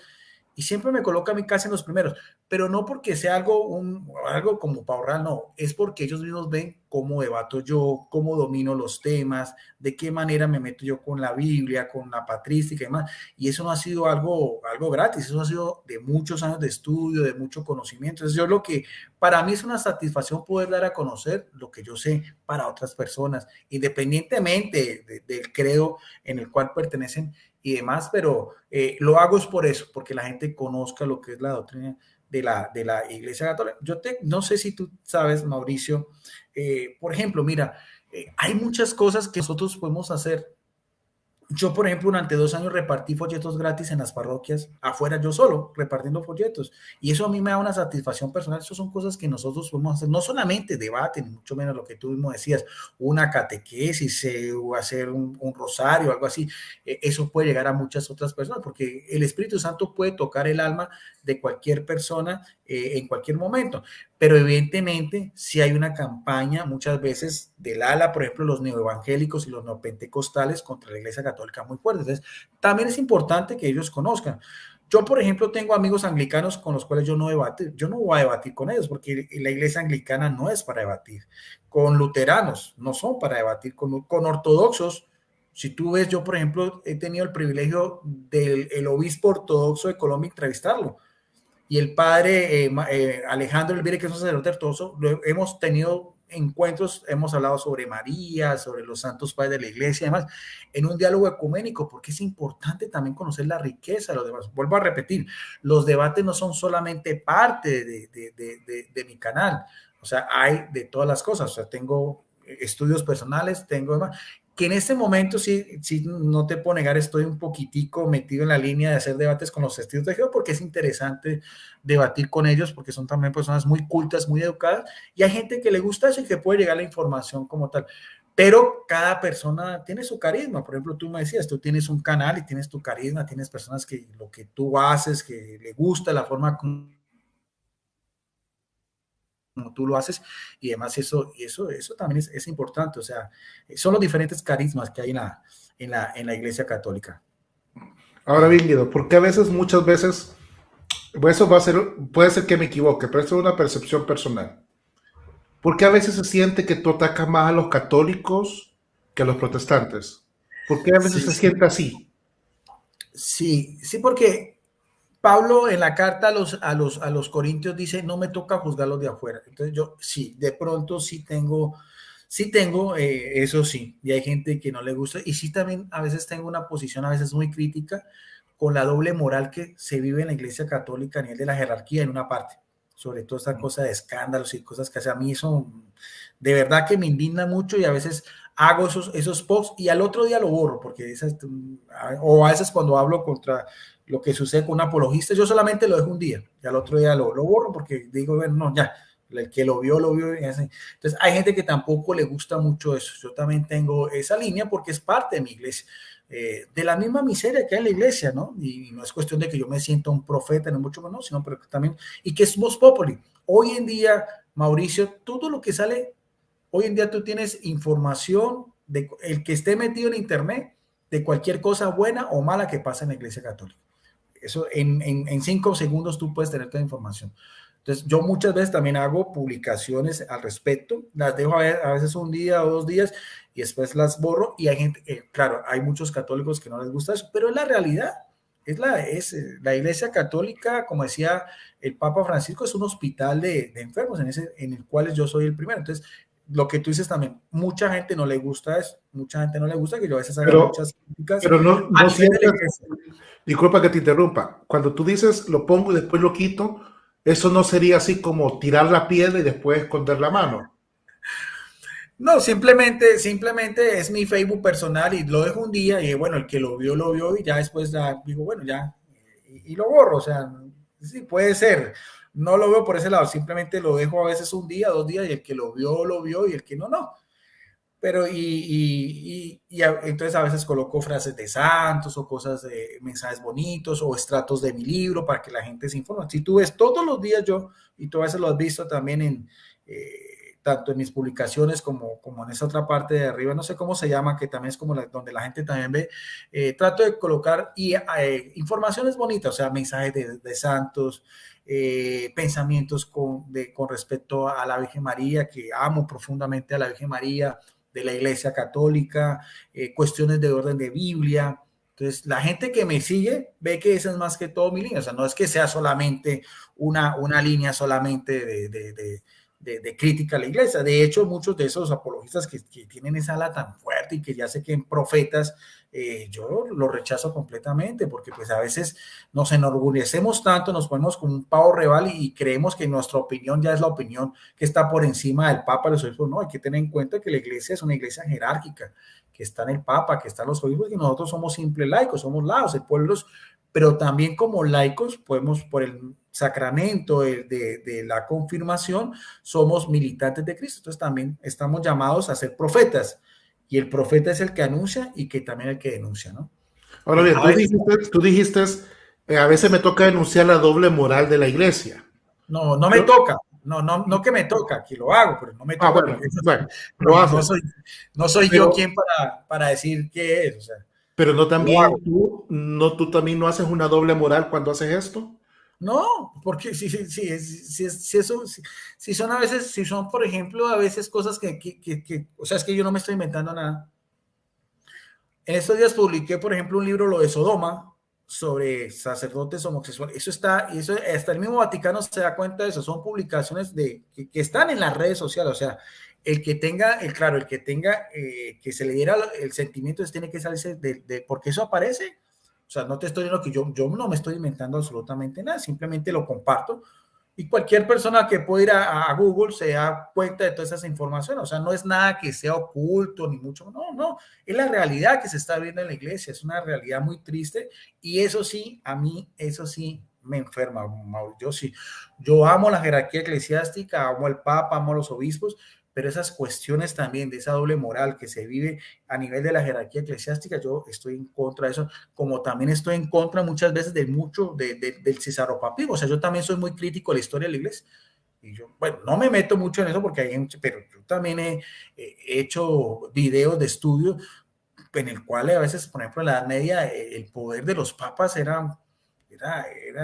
y siempre me coloca a mi casa en los primeros, pero no porque sea algo como para ahorrar, no, es porque ellos mismos ven cómo debato yo, cómo domino los temas, de qué manera me meto yo con la Biblia, con la patrística y demás, y eso no ha sido algo gratis, eso ha sido de muchos años de estudio, de mucho conocimiento. Entonces yo lo que para mí es una satisfacción poder dar a conocer lo que yo sé para otras personas, independientemente del credo en el cual pertenecen y demás, pero lo hago es por eso, porque la gente conozca lo que es la doctrina de la Iglesia Católica. No sé si tú sabes, Mauricio, por ejemplo, mira, hay muchas cosas que nosotros podemos hacer. Yo, por ejemplo, durante 2 años repartí folletos gratis en las parroquias, afuera yo solo, repartiendo folletos. Y eso a mí me da una satisfacción personal. Eso son cosas que nosotros podemos hacer, no solamente debate, ni mucho menos lo que tú mismo decías, una catequesis, o hacer un rosario, algo así. Eso puede llegar a muchas otras personas, porque el Espíritu Santo puede tocar el alma de cualquier persona en cualquier momento. Pero evidentemente, si hay una campaña muchas veces del ala, por ejemplo, los neoevangélicos y los neopentecostales contra la Iglesia Católica muy fuertes. Entonces, también es importante que ellos conozcan. Yo, por ejemplo, tengo amigos anglicanos con los cuales yo no debato, yo no voy a debatir con ellos porque la iglesia anglicana no es para debatir. Con luteranos no son para debatir, con ortodoxos. Si tú ves, yo, por ejemplo, he tenido el privilegio del obispo ortodoxo de Colombia entrevistarlo y el padre Alejandro Elvire, que es un sacerdote ortodoxo, hemos tenido encuentros, hemos hablado sobre María, sobre los santos padres de la iglesia y demás, en un diálogo ecuménico, porque es importante también conocer la riqueza de los demás. Vuelvo a repetir, los debates no son solamente parte de mi canal, o sea, hay de todas las cosas, o sea, tengo estudios personales, tengo demás, que en este momento sí, no te puedo negar, estoy un poquitico metido en la línea de hacer debates con los testigos de Jehová, porque es interesante debatir con ellos, porque son también personas muy cultas, muy educadas, y hay gente que le gusta eso y que puede llegar la información como tal. Pero cada persona tiene su carisma. Por ejemplo, tú me decías, tú tienes un canal y tienes tu carisma, tienes personas que lo que tú haces, que le gusta la forma como como tú lo haces, y además eso también es importante, o sea, son los diferentes carismas que hay en la Iglesia Católica. Ahora bien, Guido, porque a veces, muchas veces, pues eso va a ser, puede ser que me equivoque, pero esto es una percepción personal. ¿Por qué a veces se siente que tú atacas más a los católicos que a los protestantes? ¿Por qué a veces Sí, se siente así? sí, sí, porque Pablo en la carta a los Corintios dice, no me toca juzgarlos de afuera. Entonces yo sí, de pronto sí tengo, eso sí, y hay gente que no le gusta, y sí también a veces tengo una posición a veces muy crítica con la doble moral que se vive en la Iglesia Católica a nivel de la jerarquía en una parte, sobre todo esta cosa de escándalos y cosas que hace a mí eso, de verdad que me indigna mucho y a veces hago esos posts y al otro día lo borro, porque o a veces cuando hablo contra lo que sucede con un apologista, yo solamente lo dejo un día y al otro día lo borro porque digo, bueno, no, ya, el que lo vio, lo vio. Entonces, hay gente que tampoco le gusta mucho eso. Yo también tengo esa línea porque es parte de mi iglesia. De la misma miseria que hay en la iglesia, ¿no? Y no es cuestión de que yo me sienta un profeta, no mucho menos, sino pero que también, y que es Vox Populi. Hoy en día, Mauricio, todo lo que sale, hoy en día tú tienes información de el que esté metido en internet de cualquier cosa buena o mala que pasa en la iglesia católica. Eso en 5 segundos tú puedes tener toda la información. Entonces, yo muchas veces también hago publicaciones al respecto, las dejo a veces un día o 2 días y después las borro y hay gente, claro, hay muchos católicos que no les gusta eso, pero es la realidad. La Iglesia Católica, como decía el Papa Francisco, es un hospital de enfermos en el cual yo soy el primero. Entonces, lo que tú dices también, mucha gente no le gusta eso, mucha gente no le gusta que yo a veces haga Pero, muchas críticas pero no, a no nivel de la sientes, iglesia. disculpa que te interrumpa, cuando tú dices lo pongo y después lo quito, eso no sería así como tirar la piedra y después esconder la mano. No, simplemente es mi Facebook personal y lo dejo un día y bueno, el que lo vio y ya después ya digo, bueno, ya, y lo borro, o sea, sí, puede ser. No lo veo por ese lado, simplemente lo dejo a veces un día, 2 días y el que lo vio y el que no, no. Pero entonces a veces coloco frases de santos o cosas de mensajes bonitos o extractos de mi libro para que la gente se informe. Si tú ves todos los días yo, y tú a veces lo has visto también tanto en mis publicaciones como en esa otra parte de arriba, no sé cómo se llama, que también es como donde la gente también ve, trato de colocar informaciones bonitas, o sea, mensajes de santos, pensamientos con respecto a la Virgen María, que amo profundamente a la Virgen María, de la Iglesia Católica, cuestiones de orden de Biblia. Entonces, la gente que me sigue ve que esa es más que todo mi línea. O sea, no es que sea solamente una línea solamente de crítica a la iglesia. De hecho, muchos de esos apologistas que tienen esa ala tan fuerte y que ya se creen profetas, yo lo rechazo completamente porque pues a veces nos enorgullecemos tanto, nos ponemos como un pavo real y creemos que nuestra opinión ya es la opinión que está por encima del Papa, los obispos. No, hay que tener en cuenta que la iglesia es una iglesia jerárquica, que está en el Papa, que están los obispos y nosotros somos simples laicos, somos laicos, el pueblo, pero también como laicos podemos, por el sacramento de la confirmación, somos militantes de Cristo. Entonces también estamos llamados a ser profetas y el profeta es el que anuncia y que también el que denuncia, ¿no? Ahora bien, A veces tú dijiste a veces me toca denunciar la doble moral de la iglesia. no me Yo, toca, no que me toca, que lo hago, pero no me toca bueno, porque bueno, lo no haces, soy yo pero, quien para decir qué es, o sea, pero no lo hago. también tú también no haces una doble moral cuando haces esto. No, porque si son a veces, si son, por ejemplo, a veces cosas o sea, es que yo no me estoy inventando nada. En estos días publiqué, por ejemplo, un libro, lo de Sodoma, sobre sacerdotes homosexuales. Eso está, y eso hasta el mismo Vaticano se da cuenta de eso. Son publicaciones que están en las redes sociales. O sea, el que tenga, claro, el que tenga, que se le diera el sentimiento, tiene que salirse porque eso aparece. O sea, no te estoy diciendo que yo no me estoy inventando absolutamente nada, simplemente lo comparto y cualquier persona que pueda ir a Google se da cuenta de todas esas informaciones. O sea, no es nada que sea oculto, ni mucho, no, es la realidad que se está viendo en la iglesia, es una realidad muy triste y eso sí, a mí, eso sí me enferma, Mauro. Yo amo la jerarquía eclesiástica, amo al Papa, amo a los obispos, pero esas cuestiones también de esa doble moral que se vive a nivel de la jerarquía eclesiástica, yo estoy en contra de eso, como también estoy en contra muchas veces del cesaropapismo. O sea, yo también soy muy crítico de la historia de la iglesia. Y yo, bueno, no me meto mucho en eso porque hay, pero yo también he hecho videos de estudio en el cual a veces, por ejemplo, en la Edad Media, el poder de los papas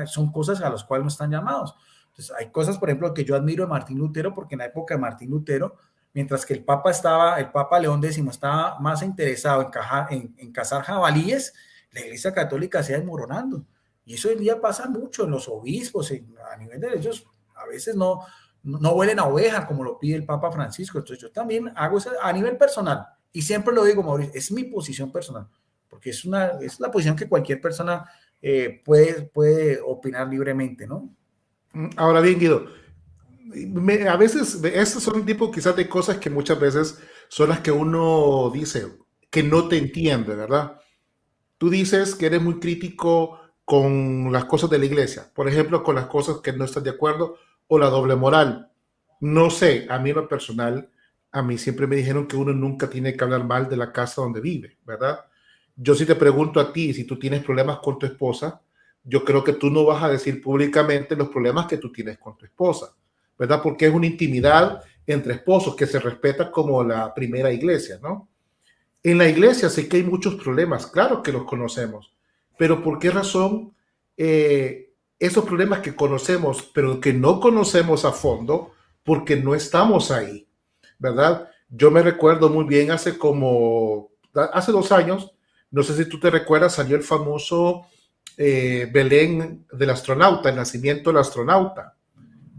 son cosas a las cuales no están llamados. Entonces, hay cosas, por ejemplo, que yo admiro de Martín Lutero, porque en la época de Martín Lutero, mientras que el Papa León X estaba más interesado en cazar jabalíes, la Iglesia Católica se iba desmoronando. Y eso hoy en día pasa mucho en los obispos, a nivel de ellos, a veces no huelen a oveja como lo pide el Papa Francisco. Entonces yo también hago eso a nivel personal. Y siempre lo digo, Mauricio, es mi posición personal, porque es la posición que cualquier persona puede opinar libremente, ¿no? Ahora bien, Guido, a veces, estos son tipo quizás de cosas que muchas veces son las que uno dice que no te entiende, ¿verdad? Tú dices que eres muy crítico con las cosas de la iglesia, por ejemplo, con las cosas que no estás de acuerdo o la doble moral. No sé, a mí en lo personal, a mí siempre me dijeron que uno nunca tiene que hablar mal de la casa donde vive, ¿verdad? Yo si te pregunto a ti si tú tienes problemas con tu esposa, yo creo que tú no vas a decir públicamente los problemas que tú tienes con tu esposa, ¿verdad? Porque es una intimidad entre esposos que se respeta como la primera iglesia, ¿no? En la iglesia sé que hay muchos problemas, claro que los conocemos, pero ¿por qué razón esos problemas que conocemos, pero que no conocemos a fondo, porque no estamos ahí, ¿verdad? Yo me recuerdo muy bien hace 2 años, no sé si tú te recuerdas, salió el famoso Belén del astronauta, el nacimiento del astronauta,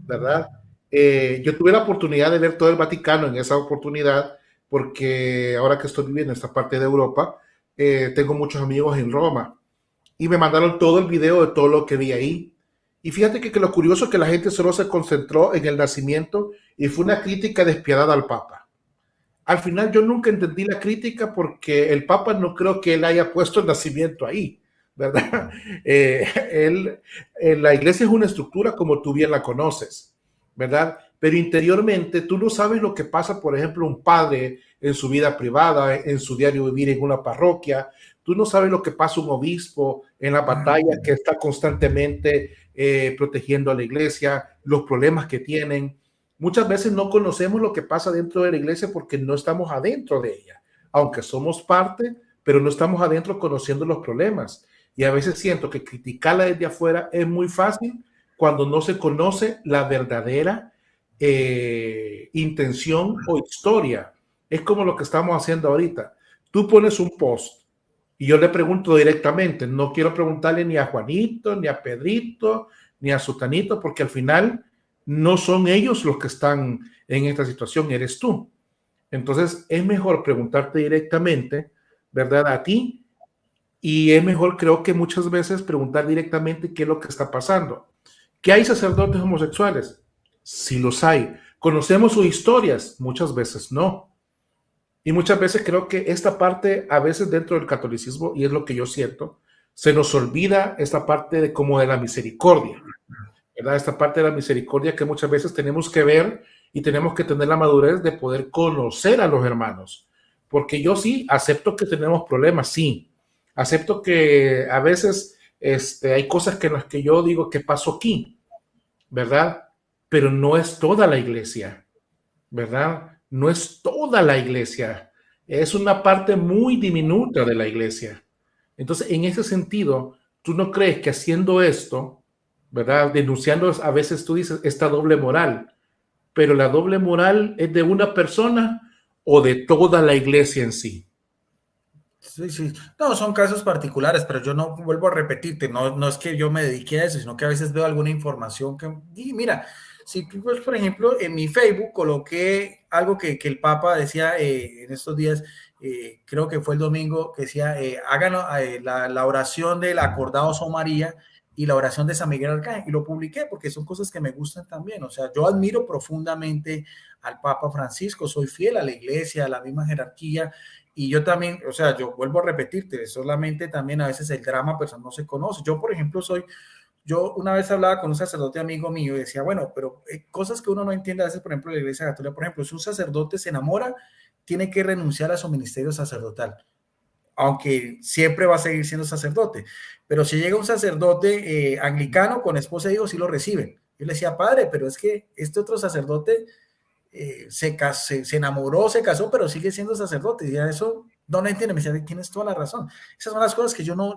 ¿verdad? Yo tuve la oportunidad de ver todo el Vaticano en esa oportunidad, porque ahora que estoy viviendo en esta parte de Europa, tengo muchos amigos en Roma y me mandaron todo el video de todo lo que vi ahí. Y fíjate que lo curioso es que la gente solo se concentró en el nacimiento y fue una crítica despiadada al Papa. Al final yo nunca entendí la crítica porque el Papa no creo que él haya puesto el nacimiento ahí, ¿verdad? La iglesia es una estructura como tú bien la conoces, ¿verdad? Pero interiormente tú no sabes lo que pasa, por ejemplo, un padre en su vida privada, en su diario vivir en una parroquia. Tú no sabes lo que pasa un obispo en la batalla que está constantemente protegiendo a la iglesia, los problemas que tienen. Muchas veces no conocemos lo que pasa dentro de la iglesia porque no estamos adentro de ella, aunque somos parte, pero no estamos adentro conociendo los problemas. Y a veces siento que criticarla desde afuera es muy fácil cuando no se conoce la verdadera intención o historia. Es como lo que estamos haciendo ahorita. Tú pones un post y yo le pregunto directamente, no quiero preguntarle ni a Juanito, ni a Pedrito, ni a Sutanito, porque al final no son ellos los que están en esta situación, eres tú. Entonces es mejor preguntarte directamente, ¿verdad? A ti, y es mejor, creo que muchas veces preguntar directamente qué es lo que está pasando. ¿Que hay sacerdotes homosexuales? Sí los hay. ¿Conocemos sus historias? Muchas veces no. Y muchas veces creo que esta parte, a veces dentro del catolicismo, y es lo que yo siento, se nos olvida esta parte de como de la misericordia, ¿verdad? Esta parte de la misericordia que muchas veces tenemos que ver y tenemos que tener la madurez de poder conocer a los hermanos. Porque yo sí acepto que tenemos problemas, sí. Acepto que a veces hay cosas que en las que yo digo que pasó aquí, ¿verdad? Pero no es toda la iglesia, ¿verdad? No es toda la iglesia. Es una parte muy diminuta de la iglesia. Entonces, en ese sentido, ¿tú no crees que haciendo esto, ¿verdad? Denunciando a veces tú dices esta doble moral, pero la doble moral es de una persona o de toda la iglesia en sí? Sí, sí. No, son casos particulares, pero yo no vuelvo a repetirte, no es que yo me dedique a eso, sino que a veces veo alguna información y mira, si tú, pues, por ejemplo, en mi Facebook coloqué algo que el Papa decía en estos días, creo que fue el domingo, que decía, hagan la oración del acordado Son María y la oración de San Miguel Arcángel, y lo publiqué porque son cosas que me gustan también, o sea, yo admiro profundamente al Papa Francisco, soy fiel a la iglesia, a la misma jerarquía, y yo también, o sea, yo vuelvo a repetirte, solamente también a veces el drama personal no se conoce. Yo, por ejemplo, yo una vez hablaba con un sacerdote amigo mío y decía, bueno, pero cosas que uno no entiende a veces, por ejemplo, en la iglesia católica, por ejemplo, si un sacerdote se enamora, tiene que renunciar a su ministerio sacerdotal, aunque siempre va a seguir siendo sacerdote. Pero si llega un sacerdote anglicano con esposa e hijos, sí lo reciben. Yo le decía, padre, pero es que este otro sacerdote se enamoró, se casó, pero sigue siendo sacerdote. Y eso no entiende. Me decía, tienes toda la razón. Esas son las cosas que yo no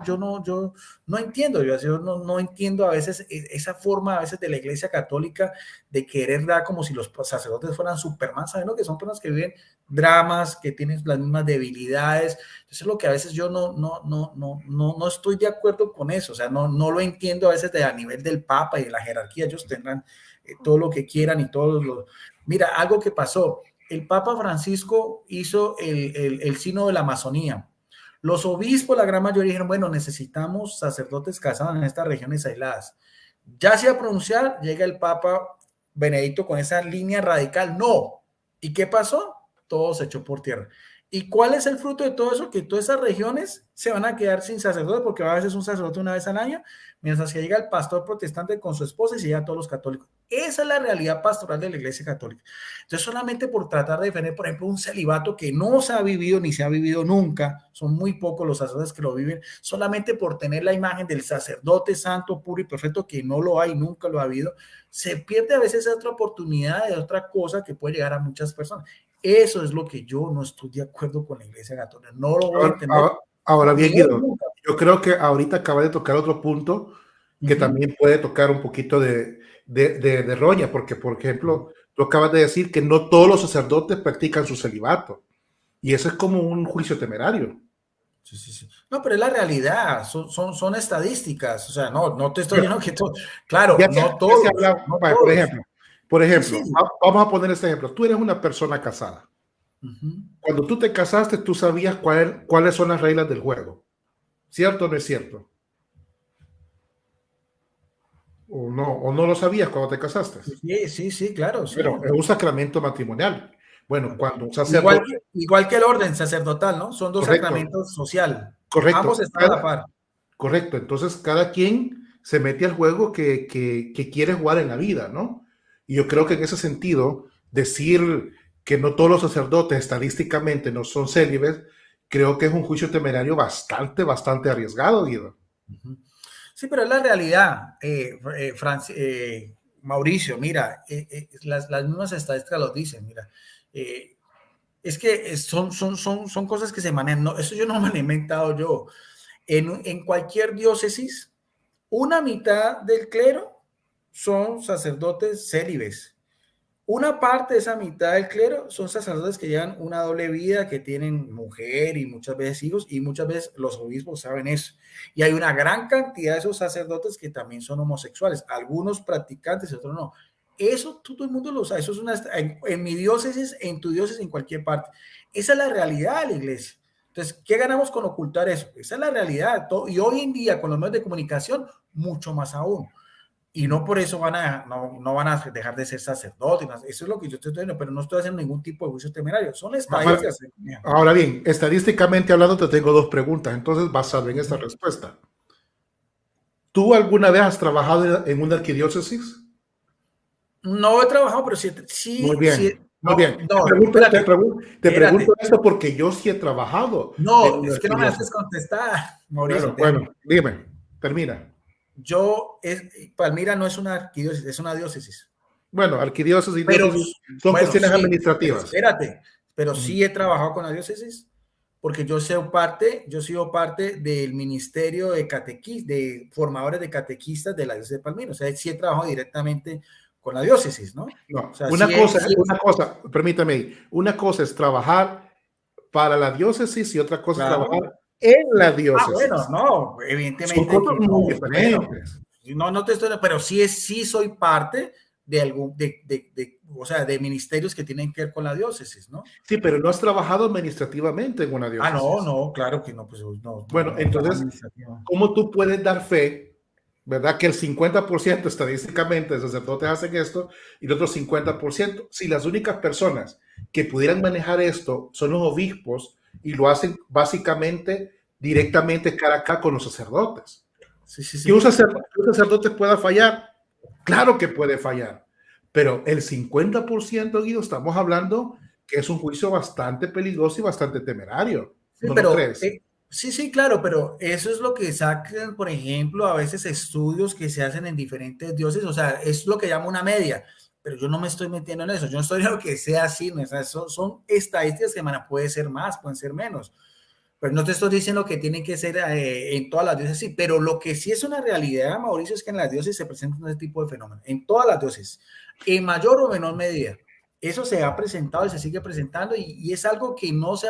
entiendo. Yo no entiendo a veces esa forma a veces de la Iglesia Católica de querer dar como si los sacerdotes fueran Superman. ¿Saben lo que son personas que viven dramas, que tienen las mismas debilidades? Eso es lo que a veces yo no estoy de acuerdo con eso. O sea, no lo entiendo a veces a nivel del Papa y de la jerarquía. Ellos tendrán todo lo que quieran y todos los... Mira, algo que pasó, el Papa Francisco hizo el sínodo de la Amazonía. Los obispos, la gran mayoría, dijeron, bueno, necesitamos sacerdotes casados en estas regiones aisladas. Ya se iba a pronunciar, llega el Papa Benedicto con esa línea radical, no. ¿Y qué pasó? Todo se echó por tierra. ¿Y cuál es el fruto de todo eso? Que todas esas regiones se van a quedar sin sacerdotes, porque a veces un sacerdote una vez al año, mientras que llega el pastor protestante con su esposa y se lleva a todos los católicos. Esa es la realidad pastoral de la Iglesia Católica. Entonces, solamente por tratar de defender, por ejemplo, un celibato que no se ha vivido ni se ha vivido nunca, son muy pocos los sacerdotes que lo viven, solamente por tener la imagen del sacerdote santo, puro y perfecto, que no lo hay, nunca lo ha habido, se pierde a veces otra oportunidad de otra cosa que puede llegar a muchas personas. Eso es lo que yo no estoy de acuerdo con la Iglesia Católica. No lo voy a entender. Ahora bien, Guido, yo creo que ahorita acaba de tocar otro punto que también puede tocar un poquito de roña, porque, por ejemplo, tú acabas de decir que no todos los sacerdotes practican su celibato, y eso es como un juicio temerario. Sí. No, pero es la realidad, son estadísticas, o sea, no te estoy diciendo que todo, claro, no todos. Por ejemplo, vamos a poner este ejemplo. Tú eres una persona casada. Cuando tú te casaste, tú sabías cuáles son las reglas del juego. ¿Cierto o no es cierto? ¿O no lo sabías cuando te casaste? Sí, claro. Sí. Pero es un sacramento matrimonial. Bueno, cuando un sacerdote... Igual que el orden sacerdotal, ¿no? Son dos sacramentos sociales. Correcto. Ambos están a la par. Correcto. Entonces, cada quien se mete al juego que quiere jugar en la vida, ¿no? Y yo creo que en ese sentido, decir que no todos los sacerdotes estadísticamente no son célibes, creo que es un juicio temerario bastante arriesgado, Guido. Sí, pero es la realidad, Mauricio, mira, las mismas estadísticas lo dicen, mira, es que son cosas que se manejan, no, eso yo no me lo he inventado yo. En cualquier diócesis, una mitad del clero son sacerdotes célibes. Una parte de esa mitad del clero son sacerdotes que llevan una doble vida, que tienen mujer y muchas veces hijos, y muchas veces los obispos saben eso. Y hay una gran cantidad de esos sacerdotes que también son homosexuales, algunos practicantes y otros no. Eso todo el mundo lo sabe, eso es en mi diócesis, en tu diócesis, en cualquier parte. Esa es la realidad de la iglesia. Entonces, ¿qué ganamos con ocultar eso? Esa es la realidad. Y hoy en día, con los medios de comunicación, mucho más aún. Y no por eso no van a dejar de ser sacerdotes. Eso es lo que yo estoy diciendo, pero no estoy haciendo ningún tipo de juicio temerario. Son estadísticas. Ahora bien, estadísticamente hablando, te tengo dos preguntas. Entonces, basado en esta respuesta, ¿tú alguna vez has trabajado en una arquidiócesis? No he trabajado, pero sí. Muy bien. Sí, muy bien. Te pregunto esto porque yo sí he trabajado. No, es que no me haces contestar, Mauricio. Bueno, dime, termina. Palmira no es una arquidiócesis, es una diócesis. Bueno, arquidiócesis y diócesis son cuestiones administrativas. Pero sí he trabajado con la diócesis porque yo he sido parte del ministerio de formadores de catequistas de la diócesis de Palmira. O sea, sí he trabajado directamente con la diócesis, ¿no? No, o sea, una cosa, permítame, una cosa es trabajar para la diócesis y otra cosa es trabajar en la diócesis. Bueno, no, evidentemente. Son cosas muy diferentes. No te estoy, pero sí soy parte de ministerios que tienen que ver con la diócesis, ¿no? Sí, pero no has trabajado administrativamente en una diócesis. No, claro que no, pues no. Bueno, entonces, ¿cómo tú puedes dar fe, verdad, que el 50% estadísticamente de sacerdotes hacen esto y el otro 50%? Si las únicas personas que pudieran manejar esto son los obispos y lo hacen básicamente directamente cara a cara con los sacerdotes. Sí. ¿Que un sacerdote pueda fallar? Claro que puede fallar, pero el 50%, Guido, estamos hablando que es un juicio bastante peligroso y bastante temerario. Sí, ¿No pero, lo crees? Sí, sí, claro, pero eso es lo que sacan, por ejemplo, a veces estudios que se hacen en diferentes dioses, o sea, es lo que llamo una media, pero yo no me estoy metiendo en eso, yo no estoy en lo que sea así, ¿no? O sea, son estadísticas que puede ser más, pueden ser menos, pero no te estoy diciendo que tienen que ser en todas las dioses, sí, pero lo que sí es una realidad, Mauricio, es que en las dioses se presentan ese tipo de fenómenos, en todas las dioses, en mayor o menor medida. Eso se ha presentado y se sigue presentando y es algo que no se,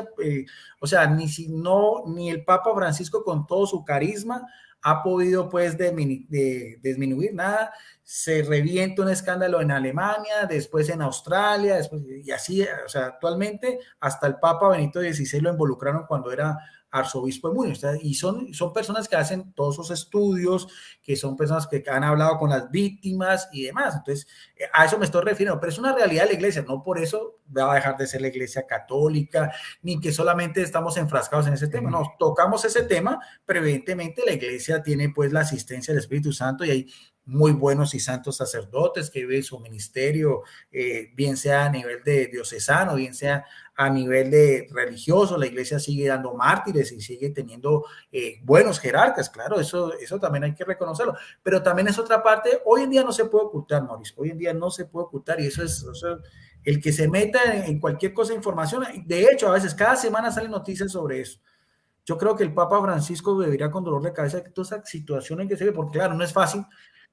o sea, ni el Papa Francisco con todo su carisma ha podido pues disminuir nada. Se revienta un escándalo en Alemania, después en Australia, después, y así, o sea, actualmente hasta el Papa Benito XVI lo involucraron cuando era arzobispo de Múnich, y son personas que hacen todos esos estudios, que son personas que han hablado con las víctimas y demás. Entonces, a eso me estoy refiriendo, pero es una realidad de la iglesia, no por eso va a dejar de ser la iglesia católica, ni que solamente estamos enfrascados en ese tema, no, tocamos ese tema, pero evidentemente la iglesia tiene pues la asistencia del Espíritu Santo y hay muy buenos y santos sacerdotes que viven su ministerio, bien sea a nivel de diocesano, bien sea a nivel de religioso, la iglesia sigue dando mártires y sigue teniendo buenos jerarcas, claro, eso también hay que reconocerlo, pero también es otra parte, hoy en día no se puede ocultar, Mauricio, hoy en día no se puede ocultar y eso es, o sea, el que se meta en cualquier cosa de información, de hecho, a veces cada semana salen noticias sobre eso. Yo creo que el Papa Francisco debería con dolor de cabeza de toda esa situación en que se ve, porque claro, no es fácil,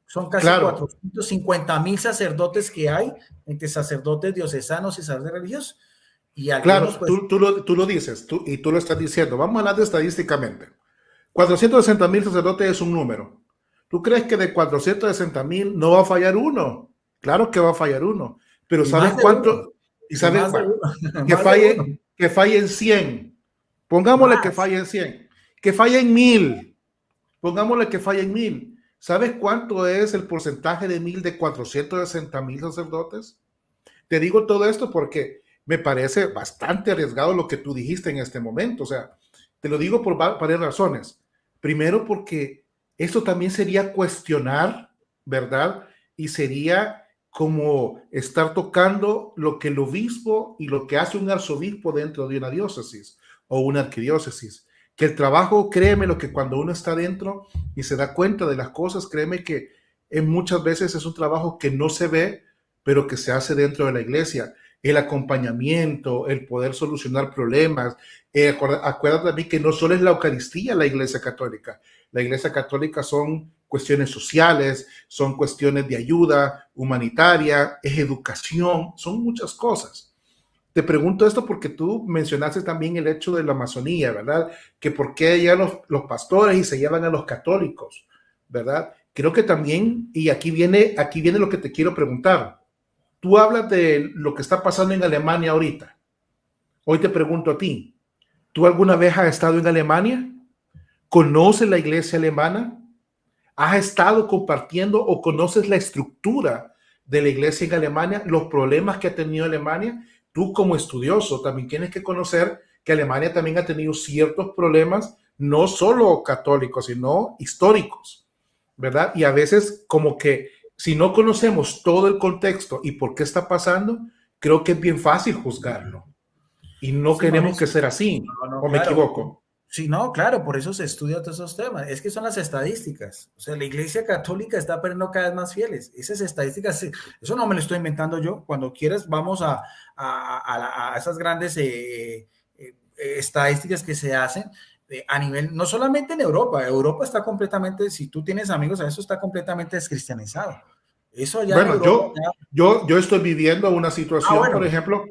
son casi Claro, 450,000 sacerdotes que hay, entre sacerdotes diocesanos y sacerdotes religiosos, y algunos claro, pues... tú lo dices y tú lo estás diciendo. Vamos a hablar de estadísticamente. 460,000 sacerdotes es un número. ¿Tú crees que de 460,000 no va a fallar uno? Claro que va a fallar uno. Pero Y ¿sabes más de uno, cuánto? Y y sabes, más de bueno, uno, más de uno, que fallen 100. Pongámosle que más. fallen 100. Que fallen 1000. Pongámosle que fallen 1000. ¿Sabes cuánto es el porcentaje de 1000 de 460,000 sacerdotes? Te digo todo esto porque me parece bastante arriesgado lo que tú dijiste en este momento. O sea, te lo digo por varias razones. Primero, porque esto también sería cuestionar, ¿verdad? Y sería como estar tocando lo que el obispo y lo que hace un arzobispo dentro de una diócesis o una arquidiócesis. Que el trabajo, créeme, lo que cuando uno está dentro y se da cuenta de las cosas, créeme que en muchas veces es un trabajo que no se ve, pero que se hace dentro de la iglesia. El acompañamiento, el poder solucionar problemas. Acuérdate también que no solo es la Eucaristía la iglesia católica. La iglesia católica son cuestiones sociales, son cuestiones de ayuda humanitaria, es educación, son muchas cosas. Te pregunto esto porque tú mencionaste también el hecho de la Amazonía, ¿verdad? Que por qué allá los pastores y se llevan a los católicos, ¿verdad? Creo que también, y aquí viene lo que te quiero preguntar. Tú hablas de lo que está pasando en Alemania ahorita. Hoy te pregunto a ti, ¿tú alguna vez has estado en Alemania? ¿Conoces la iglesia alemana? ¿Has estado compartiendo o conoces la estructura de la iglesia en Alemania, los problemas que ha tenido Alemania? Tú como estudioso también tienes que conocer que Alemania también ha tenido ciertos problemas, no solo católicos, sino históricos, ¿verdad? Y a veces como que si no conocemos todo el contexto y por qué está pasando, creo que es bien fácil juzgarlo. Y no Sí, queremos que Mauricio. sea así, No, no, ¿o me claro. equivoco? Sí, no, claro, por eso se estudia todos esos temas. Es que son las estadísticas. O sea, la Iglesia Católica está perdiendo cada vez más fieles. Esas estadísticas, eso no me lo estoy inventando yo. Cuando quieras, vamos a esas grandes estadísticas que se hacen a nivel, no solamente en Europa. Europa está completamente, si tú tienes amigos, eso está completamente descristianizado. Eso allá en Bueno, Europa, ya, yo estoy viviendo una situación, por bueno, ejemplo,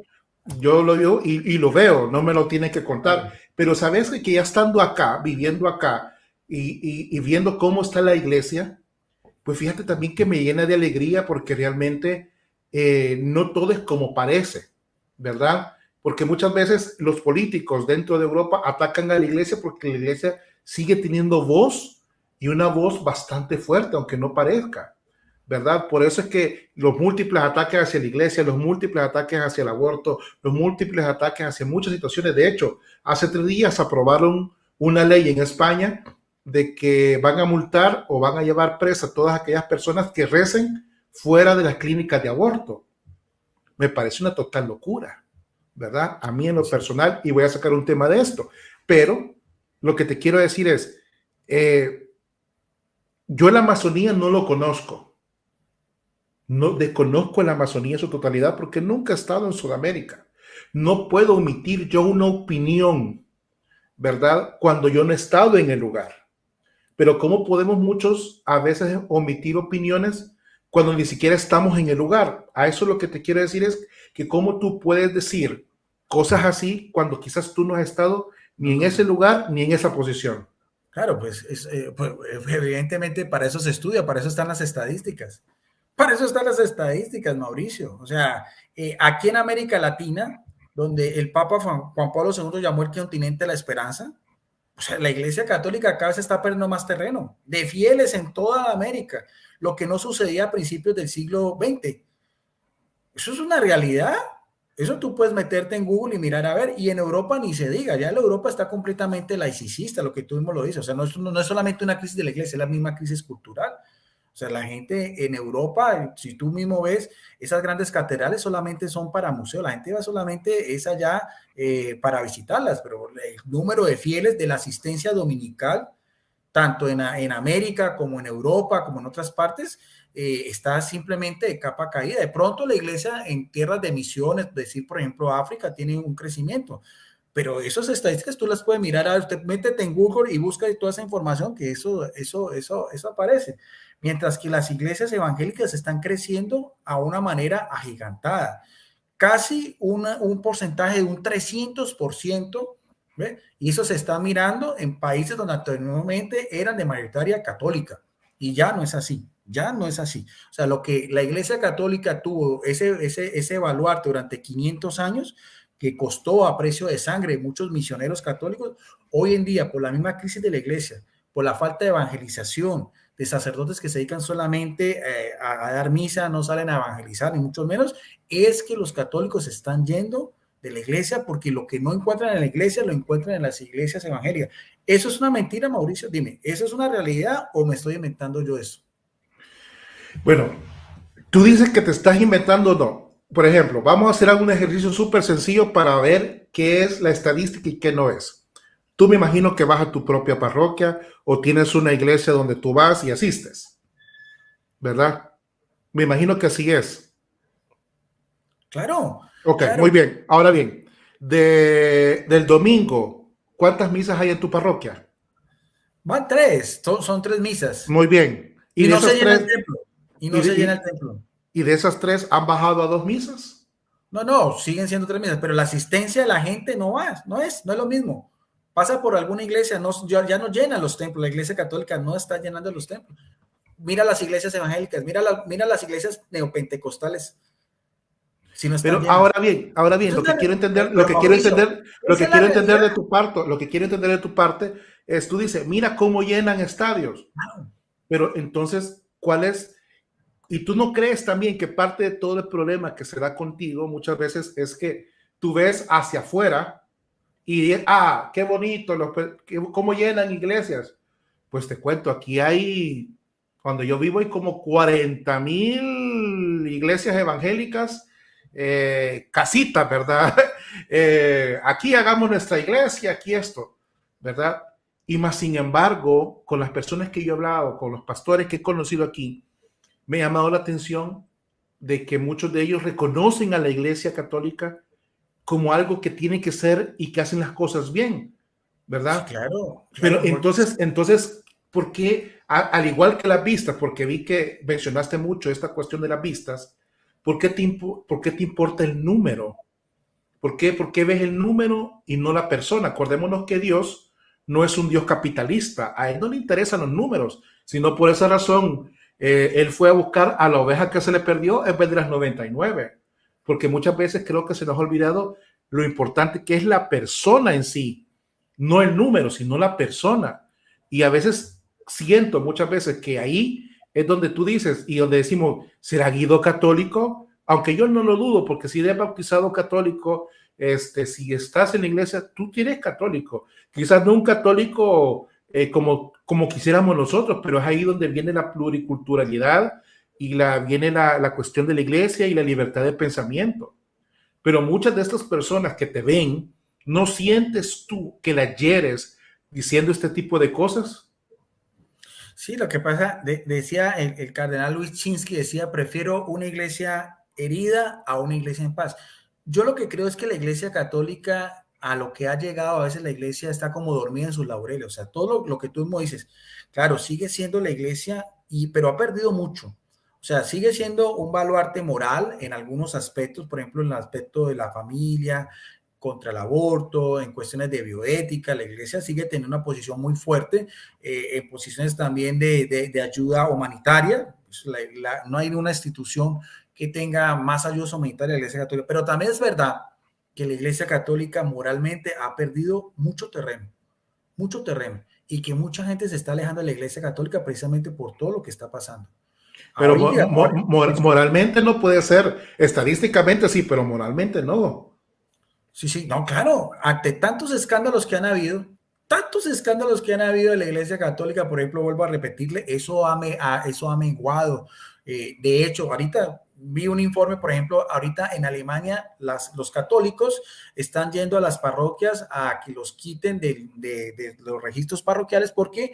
yo lo veo y lo veo, no me lo tiene que contar, pero sabes que ya estando acá, viviendo acá y viendo cómo está la iglesia, pues fíjate también que me llena de alegría porque realmente no todo es como parece, ¿verdad? Porque muchas veces los políticos dentro de Europa atacan a la iglesia porque la iglesia sigue teniendo voz y una voz bastante fuerte, aunque no parezca. ¿Verdad? Por eso es que los múltiples ataques hacia la iglesia, los múltiples ataques hacia el aborto, los múltiples ataques hacia muchas situaciones. De hecho, hace 3 días aprobaron una ley en España de que van a multar o van a llevar presa a todas aquellas personas que recen fuera de las clínicas de aborto. Me parece una total locura, ¿verdad? A mí en lo sí, personal, y voy a sacar un tema de esto, pero lo que te quiero decir es, yo la Amazonía no lo conozco. No desconozco la Amazonía en su totalidad porque nunca he estado en Sudamérica. No puedo emitir yo una opinión, ¿verdad? Cuando yo no he estado en el lugar. Pero ¿cómo podemos muchos a veces omitir opiniones cuando ni siquiera estamos en el lugar? A eso lo que te quiero decir es que cómo tú puedes decir cosas así cuando quizás tú no has estado ni en ese lugar ni en esa posición. Claro, pues, evidentemente para eso se estudia, para eso están las estadísticas. Para eso están las estadísticas, Mauricio. O sea, aquí en América Latina, donde el Papa Juan Pablo II llamó el continente la esperanza, o sea, la Iglesia Católica cada vez está perdiendo más terreno, de fieles en toda América, lo que no sucedía a principios del siglo XX. Eso es una realidad. Eso tú puedes meterte en Google y mirar a ver, y en Europa ni se diga, ya la Europa está completamente laicista, lo que tú mismo lo dices, o sea, no es solamente una crisis de la iglesia, es la misma crisis cultural. O sea, la gente en Europa, si tú mismo ves, esas grandes catedrales solamente son para museos, la gente va solamente es allá para visitarlas, pero el número de fieles de la asistencia dominical, tanto en América como en Europa, como en otras partes, está simplemente de capa caída. De pronto la iglesia en tierras de misiones, decir por ejemplo África, tiene un crecimiento, pero esas estadísticas tú las puedes mirar, usted métete en Google y busca toda esa información, que eso aparece. Mientras que las iglesias evangélicas están creciendo a una manera agigantada, casi un porcentaje de un 300%, ¿ve? Y eso se está mirando en países donde anteriormente eran de mayoritaria católica, y ya no es así. Ya no es así. O sea, lo que la Iglesia Católica tuvo, ese baluarte durante 500 años, que costó a precio de sangre muchos misioneros católicos, hoy en día, por la misma crisis de la Iglesia, por la falta de evangelización, de sacerdotes que se dedican solamente a dar misa, no salen a evangelizar, ni mucho menos, es que los católicos están yendo de la iglesia porque lo que no encuentran en la iglesia lo encuentran en las iglesias evangélicas. ¿Eso es una mentira, Mauricio? Dime, ¿eso es una realidad o me estoy inventando yo eso? Bueno, tú dices que te estás inventando, no. Por ejemplo, vamos a hacer un ejercicio súper sencillo para ver qué es la estadística y qué no es. Tú me imagino que vas a tu propia parroquia o tienes una iglesia donde tú vas y asistes, ¿verdad? Me imagino que así es. Claro, Ok, claro. muy bien. Ahora bien, del domingo, ¿cuántas misas hay en tu parroquia? Van tres, son tres misas. Muy bien. Y Y de no se esas llena el tres, templo. Y y no de, se llena el y- templo. y de esas tres han bajado a dos misas. No, no, siguen siendo tres misas, pero la asistencia de la gente no va, no es lo mismo. Pasa por alguna iglesia, no, ya no llena los templos, la iglesia católica no está llenando los templos. Mira las iglesias evangélicas, mira las iglesias neopentecostales, si no están Pero llenas. ahora bien, Eso es lo que quiero entender, pero Mauricio, lo esa que es la quiero entender realidad. de tu parto, lo que quiero entender de tu parte es, tú dices, mira cómo llenan estadios, pero entonces, ¿cuál es? Y tú no crees también que parte de todo el problema que se da contigo muchas veces es que tú ves hacia afuera y, qué bonito, cómo llenan iglesias. Pues te cuento, aquí hay, cuando yo vivo hay como 40,000 iglesias evangélicas, casitas, ¿verdad? Aquí hagamos nuestra iglesia, aquí esto, ¿verdad? Y más sin embargo, con las personas que yo he hablado, con los pastores que he conocido aquí, me ha llamado la atención de que muchos de ellos reconocen a la iglesia católica como algo que tiene que ser y que hacen las cosas bien, Sí, ¿verdad? claro, Pero claro, porque entonces, ¿por qué, al igual que las vistas, porque vi que mencionaste mucho esta cuestión de las vistas, ¿por qué te importa el número? ¿Por qué ves el número y no la persona? Acordémonos que Dios no es un Dios capitalista, a Él no le interesan los números, sino por esa razón Él fue a buscar a la oveja que se le perdió en vez de las 99, porque muchas veces creo que se nos ha olvidado lo importante que es la persona en sí, no el número, sino la persona. Y a veces siento muchas veces que ahí es donde tú dices y donde decimos, ¿será Guido católico? Aunque yo no lo dudo, porque si eres bautizado católico, si estás en la iglesia, tú eres católico. Quizás no un católico como quisiéramos nosotros, pero es ahí donde viene la pluriculturalidad y viene la cuestión de la iglesia y la libertad de pensamiento. Pero muchas de estas personas que te ven, no sientes tú que las hieres diciendo este tipo de cosas? Sí, lo que pasa, decía el cardenal Luis Chinsky, decía, prefiero una iglesia herida a una iglesia en paz. Yo lo que creo es que la iglesia católica, a lo que ha llegado, a veces la iglesia está como dormida en sus laureles, o sea, todo lo que tú mismo dices, claro, sigue siendo la iglesia, pero ha perdido mucho. O sea, sigue siendo un baluarte moral en algunos aspectos, por ejemplo, en el aspecto de la familia, contra el aborto, en cuestiones de bioética, la iglesia sigue teniendo una posición muy fuerte, en posiciones también de ayuda humanitaria. No hay una institución que tenga más ayuda humanitaria de la iglesia católica, pero también es verdad que la iglesia católica moralmente ha perdido mucho terreno, y que mucha gente se está alejando de la iglesia católica precisamente por todo lo que está pasando. Pero Ahora, moralmente no puede ser, estadísticamente sí, pero moralmente no. sí, sí, no, claro, ante tantos escándalos que han habido en la Iglesia Católica, por ejemplo, vuelvo a repetirle, eso ha menguado. De hecho, ahorita vi un informe, por ejemplo, ahorita en Alemania los católicos están yendo a las parroquias a que los quiten de los registros parroquiales, porque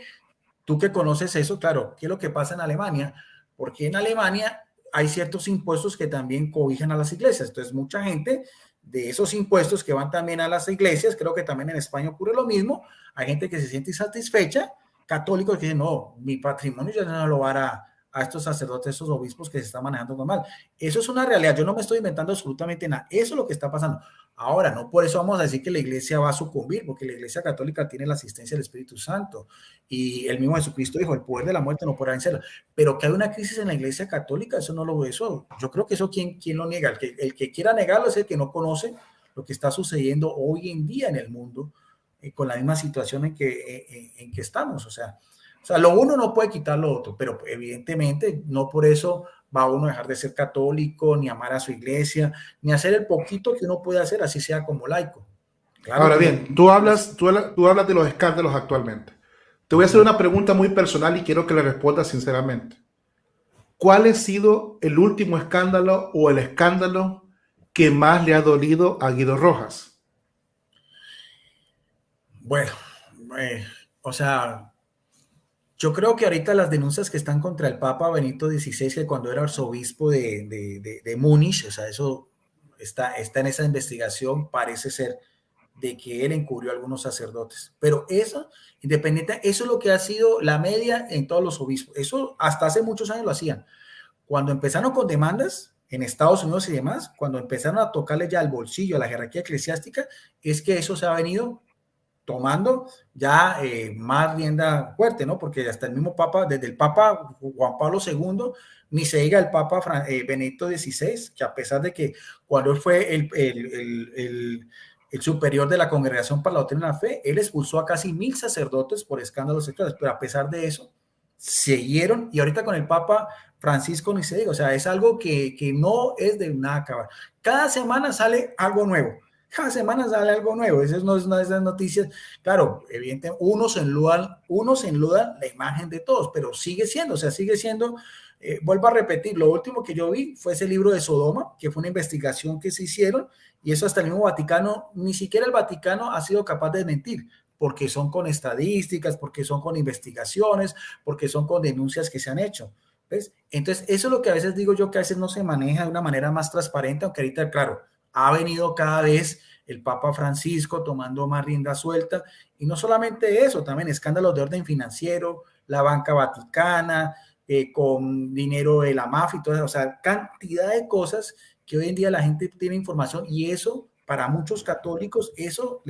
tú que conoces eso, claro, ¿qué es lo que pasa en Alemania? Porque en Alemania hay ciertos impuestos que también cobijan a las iglesias. Entonces, mucha gente de esos impuestos que van también a las iglesias, creo que también en España ocurre lo mismo. Hay gente que se siente insatisfecha, católicos que dicen, no, mi patrimonio ya no lo va a estos sacerdotes, estos obispos que se están manejando mal. Eso es una realidad. Yo no me estoy inventando absolutamente nada. Eso es lo que está pasando. Ahora, no por eso vamos a decir que la iglesia va a sucumbir, porque la iglesia católica tiene la asistencia del Espíritu Santo. Y el mismo Jesucristo dijo, el poder de la muerte no podrá vencerlo. Pero que hay una crisis en la iglesia católica, eso no lo veo. Eso, yo creo que eso, ¿quién lo niega? El que quiera negarlo es el que no conoce lo que está sucediendo hoy en día en el mundo, con la misma situación en que estamos. O sea, lo uno no puede quitar lo otro, pero evidentemente no por eso va uno a dejar de ser católico, ni amar a su iglesia, ni hacer el poquito que uno puede hacer, así sea como laico. Claro Ahora que bien, tú hablas de los escándalos actualmente. Te voy a hacer una pregunta muy personal y quiero que le respondas sinceramente. ¿Cuál ha sido el último escándalo o el escándalo que más le ha dolido a Guido Rojas? Bueno, o sea, yo creo que ahorita las denuncias que están contra el Papa Benito XVI, que cuando era arzobispo de Múnich, o sea, eso está en esa investigación, parece ser de que él encubrió a algunos sacerdotes. Pero eso, independiente, eso es lo que ha sido la media en todos los obispos. Eso hasta hace muchos años lo hacían. Cuando empezaron con demandas en Estados Unidos y demás, cuando empezaron a tocarle ya el bolsillo a la jerarquía eclesiástica, es que eso se ha venido tomando ya más rienda fuerte, ¿no? Porque hasta el mismo Papa, desde el Papa Juan Pablo II, ni se diga el Papa Benedicto XVI, que a pesar de que cuando él fue el superior de la Congregación para la Doctrina de la Fe, él expulsó a casi 1000 sacerdotes por escándalos sexuales, pero a pesar de eso, siguieron, y ahorita con el Papa Francisco ni se diga, o sea, es algo que no es de nada acabar. Cada semana sale algo nuevo. Cada semana sale algo nuevo. Eso no es una de esas noticias. Claro, evidentemente, unos enludan la imagen de todos, pero sigue siendo, o sea, sigue siendo. Vuelvo a repetir, lo último que yo vi fue ese libro de Sodoma, que fue una investigación que se hicieron, y eso hasta el mismo Vaticano, ni siquiera el Vaticano ha sido capaz de mentir, porque son con estadísticas, porque son con investigaciones, porque son con denuncias que se han hecho. ¿Ves? Entonces, eso es lo que a veces digo yo, que a veces no se maneja de una manera más transparente, aunque ahorita, claro, ha venido cada vez el Papa Francisco tomando más rienda suelta, y no solamente eso, también escándalos de orden financiero, la banca vaticana, con dinero de la mafia y todo eso, o sea, cantidad de cosas que hoy en día la gente tiene información, y eso para muchos católicos, eso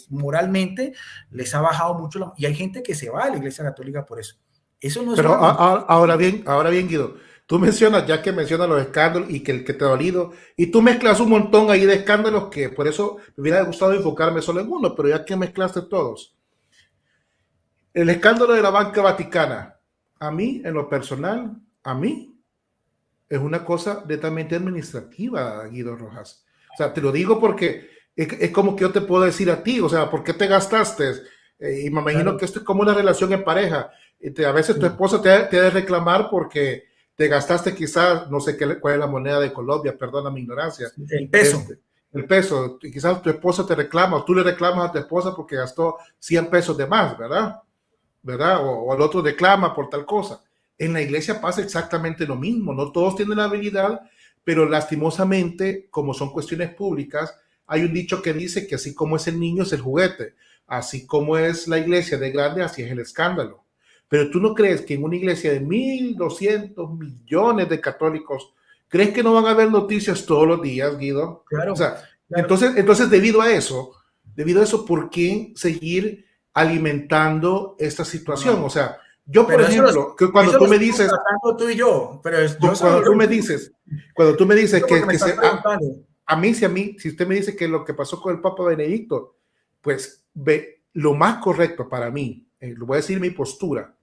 moralmente les ha bajado mucho, y hay gente que se va a la Iglesia Católica por eso. Eso no es Pero una... ahora bien, Guido, tú mencionas, ya que mencionas los escándalos y que el que te ha dolido, y tú mezclas un montón ahí de escándalos que por eso me hubiera gustado enfocarme solo en uno, pero ya que mezclaste todos. El escándalo de la banca vaticana, a mí, en lo personal, a mí, es una cosa netamente administrativa, Guido Rojas. O sea, te lo digo porque es como que yo te puedo decir a ti, o sea, ¿por qué te gastaste? Y me imagino Claro. que esto es como una relación en pareja. A veces tu esposa te ha de reclamar porque te gastaste quizás, no sé cuál es la moneda de Colombia, perdona mi ignorancia. El peso. el peso. Y quizás tu esposa te reclama o tú le reclamas a tu esposa porque gastó 100 pesos de más, ¿verdad? ¿Verdad? O el otro reclama por tal cosa. En la iglesia pasa exactamente lo mismo. No todos tienen la habilidad, pero lastimosamente, como son cuestiones públicas, hay un dicho que dice que así como es el niño es el juguete, así como es la iglesia de grande, así es el escándalo. Pero tú no crees que en una iglesia de 1.200 millones de católicos, ¿crees que no van a haber noticias todos los días, Guido? O Claro, sea, claro. entonces debido a eso, ¿por qué seguir alimentando esta No, no, situación? O no. sea, yo, por Pero ejemplo, que cuando eso lo tú me estamos dices, tratando tú y yo, pero yo solo cuando lo tú me entiendo. dices, cuando tú me dices Eso porque me que estás se, preguntando. si usted me dice que lo que pasó con el Papa Benedicto, pues lo más correcto para mí, lo voy a decir mi postura,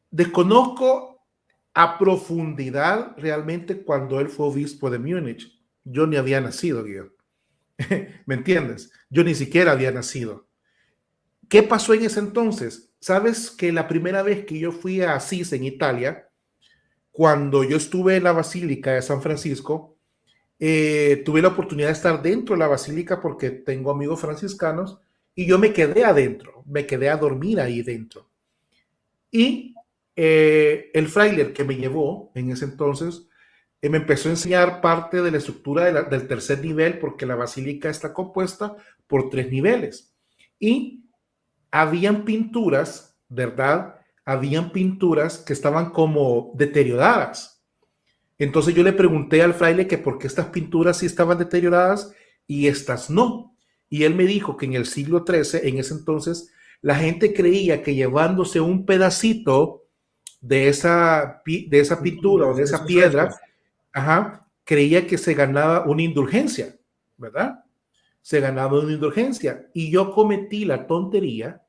desconozco a profundidad realmente cuando él fue obispo de Múnich. Yo ni había nacido, Guido. ¿Me entiendes? Yo ni siquiera había nacido. ¿Qué pasó en ese entonces? Sabes que la primera vez que yo fui a Asís, en Italia, cuando yo estuve en la Basílica de San Francisco, tuve la oportunidad de estar dentro de la basílica porque tengo amigos franciscanos y yo me quedé adentro, me quedé a dormir ahí dentro. Y el fraile que me llevó en ese entonces me empezó a enseñar parte de la estructura del tercer nivel porque la basílica está compuesta por 3 niveles. Y habían pinturas, ¿verdad? Habían pinturas que estaban como deterioradas. Entonces yo le pregunté al fraile que por qué estas pinturas sí estaban deterioradas y estas no. Y él me dijo que en el siglo XIII, en ese entonces, la gente creía que llevándose un pedacito de esa pintura o de esa Esos piedra, restos. ajá, creía que se ganaba una indulgencia, ¿verdad? Se ganaba una indulgencia. Y yo cometí la tontería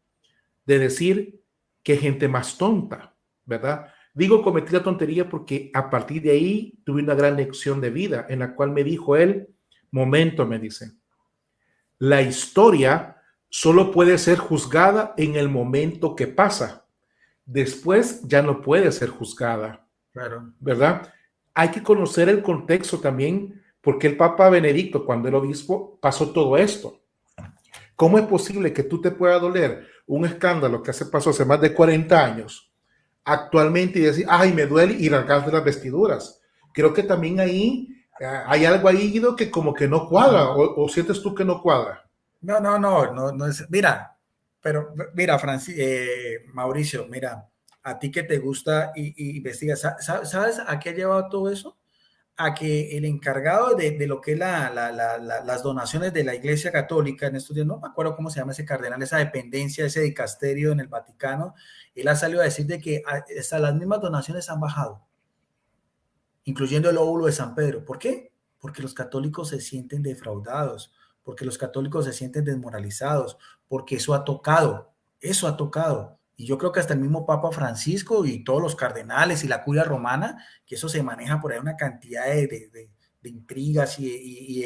de decir que gente más tonta, ¿verdad? Digo cometí la tontería porque a partir de ahí tuve una gran lección de vida en la cual me dijo él, momento, me dice, la historia solo puede ser juzgada en el momento que pasa. Después ya no puede ser juzgada, Claro. ¿verdad? Hay que conocer el contexto también, porque el Papa Benedicto, cuando el obispo, pasó todo esto. ¿Cómo es posible que tú te pueda doler un escándalo que pasó hace más de 40 años actualmente y decir, ay, me duele y rasgarte las vestiduras? Creo que también ahí hay algo ahí, Guido, que como que no cuadra, o sientes tú que no cuadra. No, no, no, no, no es. Mira, pero mira, Mauricio, mira, a ti que te gusta y investigas, ¿sabes a qué ha llevado todo eso? A que el encargado de lo que es las donaciones de la Iglesia Católica en estos días, no me acuerdo cómo se llama ese cardenal, esa dependencia, ese dicasterio en el Vaticano, él ha salido a decir de que hasta las mismas donaciones han bajado, incluyendo el óvulo de San Pedro. ¿Por qué? Porque los católicos se sienten defraudados, porque los católicos se sienten desmoralizados, porque eso ha tocado, eso ha tocado. Y yo creo que hasta el mismo Papa Francisco y todos los cardenales y la curia romana, que eso se maneja por ahí una cantidad de intrigas y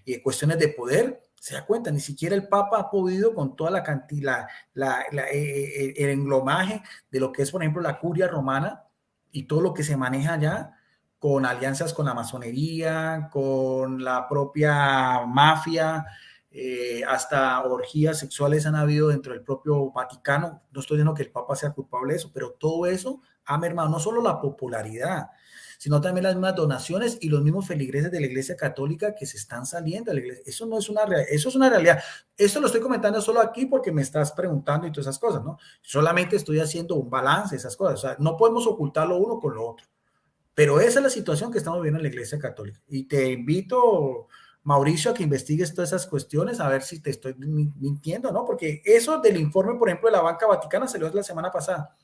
de cuestiones de poder, se da cuenta, ni siquiera el Papa ha podido con toda la cantidad, el englomaje de lo que es, por ejemplo, la curia romana y todo lo que se maneja allá, con alianzas con la masonería, con la propia mafia, hasta orgías sexuales han habido dentro del propio Vaticano. No estoy diciendo que el Papa sea culpable de eso, pero todo eso ha mermado no solo la popularidad, sino también las mismas donaciones y los mismos feligreses de la Iglesia Católica que se están saliendo de la Iglesia. Eso no es una realidad, eso es una realidad. Esto lo estoy comentando solo aquí porque me estás preguntando y todas esas cosas, ¿no? Solamente estoy haciendo un balance de esas cosas. O sea, no podemos ocultar lo uno con lo otro. Pero esa es la situación que estamos viendo en la Iglesia Católica. Y te invito, Mauricio, a que investigues todas esas cuestiones, a ver si te estoy mintiendo, ¿no? Porque eso del informe, por ejemplo, de la banca vaticana salió la semana pasada.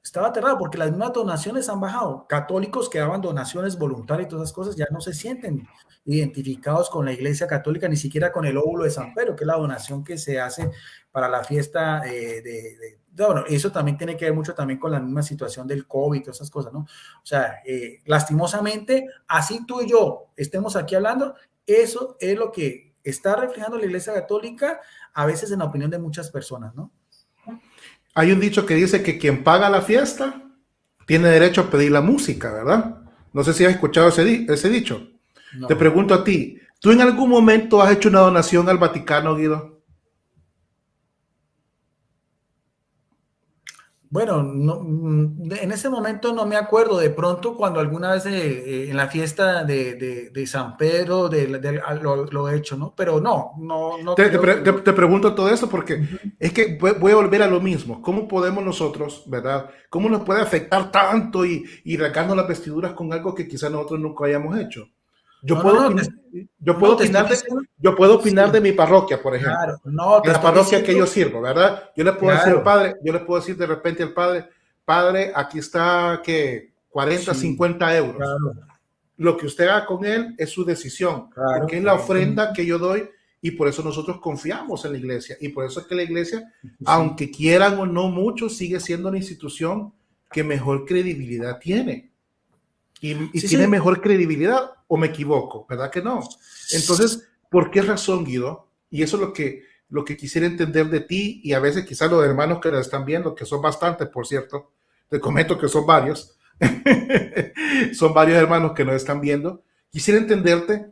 Estaba aterrado porque las mismas donaciones han bajado. Católicos que daban donaciones voluntarias y todas esas cosas ya no se sienten identificados con la Iglesia Católica, ni siquiera con el óvulo de San Pedro, que es la donación que se hace para la fiesta bueno, eso también tiene que ver mucho también con la misma situación del COVID y todas esas cosas, ¿no? O sea, lastimosamente, así tú y yo estemos aquí hablando, eso es lo que está reflejando la Iglesia Católica a veces en la opinión de muchas personas, ¿no? Hay un dicho que dice que quien paga la fiesta tiene derecho a pedir la música, ¿verdad? No sé si has escuchado ese dicho. Te No. pregunto a ti, ¿Tú en algún momento has hecho una donación al Vaticano, Guido? Bueno, en ese momento no me acuerdo. De pronto, cuando alguna vez en la fiesta de San Pedro lo he hecho, ¿no? Pero no creo que lo... Te pregunto todo eso porque Ujú. es que voy a volver a lo mismo. ¿Cómo podemos nosotros, verdad? ¿Cómo nos puede afectar tanto y rasgarnos las vestiduras con algo que quizás nosotros nunca hayamos hecho? Yo No, no, puedo no, opinar, yo puedo no, te estoy opinar de, diciendo. yo puedo Sí, opinar de mi parroquia, por ejemplo. claro. No, En te la estoy parroquia que yo diciendo. sirvo, ¿verdad? Yo le puedo decir al Claro. padre, yo le puedo decir de repente al padre, padre, aquí está que 40, Sí, 50 euros. claro, Lo que usted haga con él es su decisión, porque claro, es la ofrenda evidentemente. que yo doy y por eso nosotros confiamos en la iglesia. Y por eso es que la iglesia, Sí, aunque quieran o no muchos, sigue siendo una institución que mejor credibilidad tiene. Y sí, tiene sí. mejor credibilidad, o me equivoco, ¿verdad que no? Entonces, ¿por qué razón, Guido? Y eso es lo que quisiera entender de ti y a veces quizás los hermanos que nos están viendo, que son bastantes, por cierto, te comento que son varios, son varios hermanos que nos están viendo, quisiera entenderte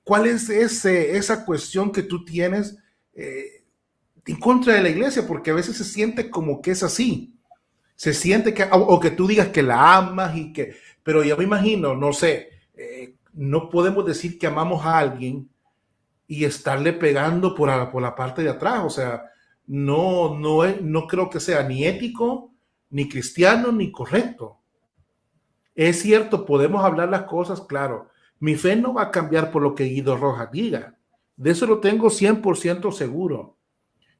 cuál es esa cuestión que tú tienes en contra de la iglesia, porque a veces se siente como que es así, se siente que, o que tú digas que la amas y que, pero yo me imagino, no sé, no podemos decir que amamos a alguien y estarle pegando por la parte de atrás, o sea, no creo que sea ni ético, ni cristiano, ni correcto. Es cierto, podemos hablar las cosas, claro. Mi fe no va a cambiar por lo que Guido Rojas diga. De eso lo tengo 100% seguro.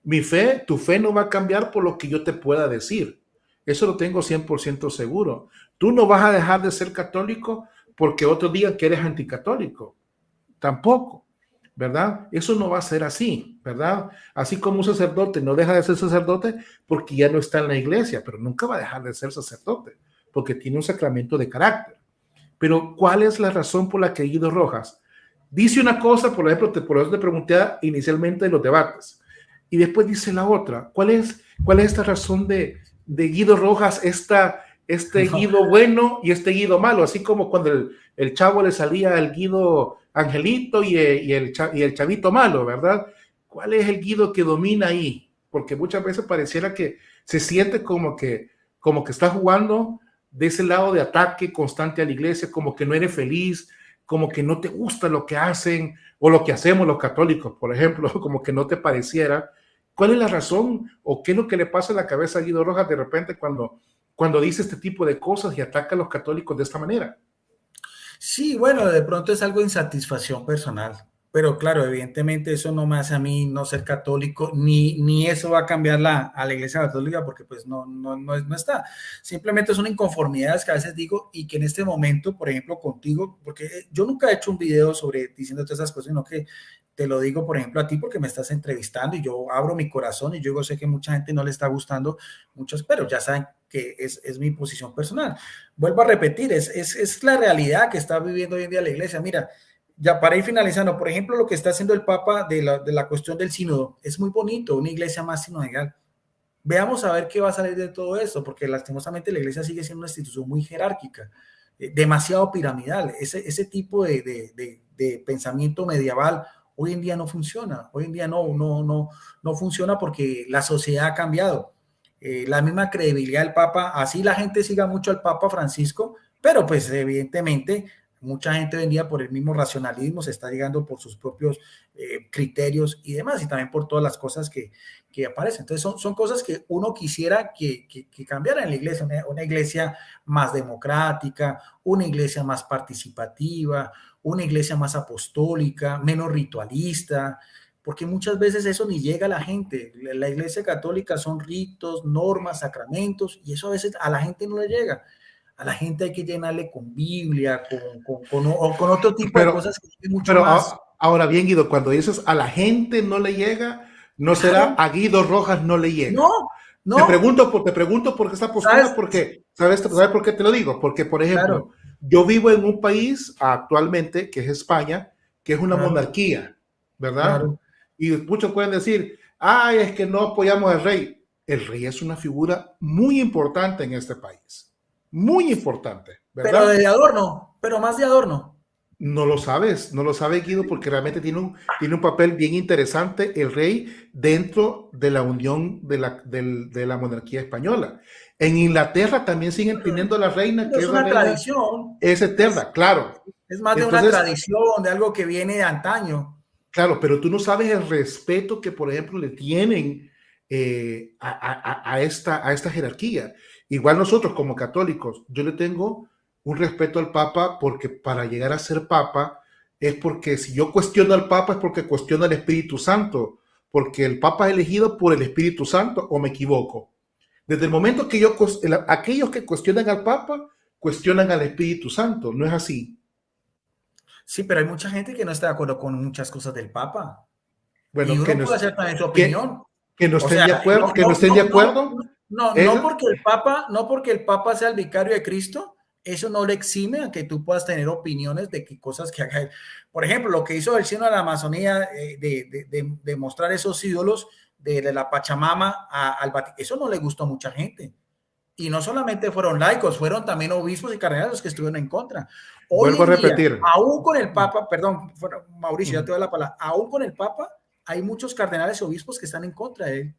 Mi fe, tu fe no va a cambiar por lo que yo te pueda decir. Eso lo tengo 100% seguro. Tú no vas a dejar de ser católico porque otros digan que eres anticatólico. Tampoco, ¿verdad? Eso no va a ser así, ¿verdad? Así como un sacerdote no deja de ser sacerdote porque ya no está en la iglesia, pero nunca va a dejar de ser sacerdote porque tiene un sacramento de carácter. Pero ¿cuál es la razón por la que Guido Rojas dice una cosa, por ejemplo, por eso te pregunté inicialmente en los debates, y después dice la otra? ¿Cuál es esta razón de Guido Rojas, este No, Guido bueno y este Guido malo? Así como cuando el chavo le salía el Guido Angelito y el chavito malo, ¿verdad? ¿Cuál es el Guido que domina ahí? Porque muchas veces pareciera que se siente como que está jugando de ese lado de ataque constante a la iglesia, como que no eres feliz, como que no te gusta lo que hacen o lo que hacemos los católicos, por ejemplo, como que no te pareciera. ¿Cuál es la razón o qué es lo que le pasa a la cabeza a Guido Rojas de repente cuando dice este tipo de cosas y ataca a los católicos de esta manera? sí, bueno, de pronto es algo de insatisfacción personal, pero claro, evidentemente eso no me hace a mí no ser católico, ni eso va a cambiar a la Iglesia Católica, porque pues no está. Simplemente son inconformidades que a veces digo y que en este momento, por ejemplo, contigo, porque yo nunca he hecho un video sobre diciendo todas esas cosas, sino que te lo digo, por ejemplo, a ti porque me estás entrevistando y yo abro mi corazón y yo sé que mucha gente no le está gustando, muchos, pero ya saben que es mi posición personal. Vuelvo a repetir, es la realidad que está viviendo hoy en día la iglesia. Mira, ya para ir finalizando, por ejemplo, lo que está haciendo el Papa de la cuestión del sínodo, es muy bonito, una iglesia más sinodal. Veamos a ver qué va a salir de todo esto, porque lastimosamente la iglesia sigue siendo una institución muy jerárquica, demasiado piramidal. Ese tipo de pensamiento medieval hoy en día no funciona. Hoy en día no funciona porque la sociedad ha cambiado. La misma credibilidad del Papa, así la gente siga mucho al Papa Francisco, pero pues evidentemente mucha gente hoy en día por el mismo racionalismo se está llegando por sus propios criterios y demás, y también por todas las cosas que aparecen. Entonces son cosas que uno quisiera que cambiara en la iglesia, una iglesia más democrática, una iglesia más participativa, una iglesia más apostólica, menos ritualista, porque muchas veces eso ni llega a la gente. La iglesia católica son ritos, normas, sacramentos, y eso a veces a la gente no le llega. A la gente hay que llenarle con Biblia, con otro tipo de Pero, cosas que tienen mucho pero más. ahora bien, Guido, cuando dices a la gente no le llega, no será Claro, a Guido Rojas no le no, llega. no, Te pregunto por esta postura, ¿sabes? porque, ¿sabes por qué te lo digo? Porque, por Claro, ejemplo, yo vivo en un país actualmente, que es España, que es una claro, monarquía, ¿verdad? claro. Y muchos pueden decir, ay, es que no apoyamos al rey. El rey es una figura muy importante en este país, muy importante, Pero ¿verdad? de adorno, pero más de adorno. No lo sabes, no lo sabe Guido, porque realmente tiene un papel bien interesante el rey dentro de la unión de la monarquía española. En Inglaterra también siguen teniendo a la reina, Pero que es es la una reina, tradición, es es, eterna, claro. es más de una Entonces, tradición, de algo que viene de antaño. claro, pero tú no sabes el respeto que, por ejemplo, le tienen a esta jerarquía. Igual nosotros como católicos, yo le tengo un respeto al Papa porque para llegar a ser Papa es porque si yo cuestiono al Papa es porque cuestiono al Espíritu Santo, porque el Papa es elegido por el Espíritu Santo, o me equivoco. Desde el momento que aquellos que cuestionan al Papa, cuestionan al Espíritu Santo, ¿no es así? Sí, pero hay mucha gente que no está de acuerdo con muchas cosas del Papa. Y Bueno, uno puede hacer también su que, opinión. que no O estén sea, de acuerdo, no, que no no, estén de no, no, acuerdo, no, es, no porque el Papa sea el vicario de Cristo, eso no le exime a que tú puedas tener opiniones de qué cosas que haga él. Por ejemplo, lo que hizo el Sínodo de la Amazonía de mostrar esos ídolos de la Pachamama al Vaticano, eso no le gustó a mucha gente. Y no solamente fueron laicos, fueron también obispos y cardenales los que estuvieron en contra. Hoy vuelvo a en día, repetir. aún con el Papa, perdón, Mauricio, ya te Ujú. doy la palabra, aún con el Papa hay muchos cardenales y obispos que están en contra de él,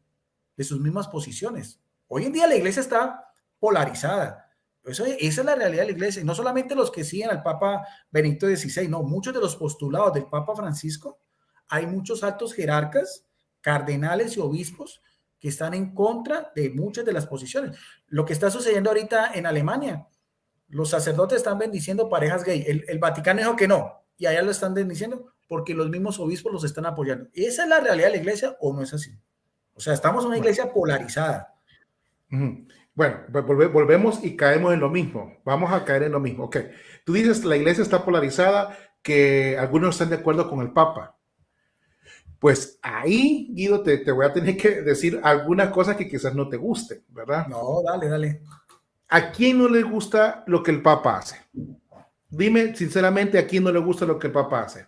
de sus mismas posiciones. Hoy en día la iglesia está polarizada. Esa es la realidad de la iglesia. Y no solamente los que siguen al Papa Benito XVI, no, muchos de los postulados del Papa Francisco, hay muchos altos jerarcas, cardenales y obispos que están en contra de muchas de las posiciones. Lo que está sucediendo ahorita en Alemania, los sacerdotes están bendiciendo parejas gay. El Vaticano dijo que no, y allá lo están bendiciendo porque los mismos obispos los están apoyando. ¿Esa es la realidad de la iglesia o no es así? O sea, estamos en una Bueno, iglesia polarizada. ujú. Bueno, volvemos y caemos en lo mismo. Vamos a caer en lo mismo. Ok, tú dices la iglesia está polarizada, que algunos están de acuerdo con el Papa. Pues ahí, Guido, te voy a tener que decir algunas cosas que quizás no te gusten, ¿verdad? No, dale, dale. ¿A quién no le gusta lo que el Papa hace? Dime sinceramente, ¿a quién no le gusta lo que el Papa hace?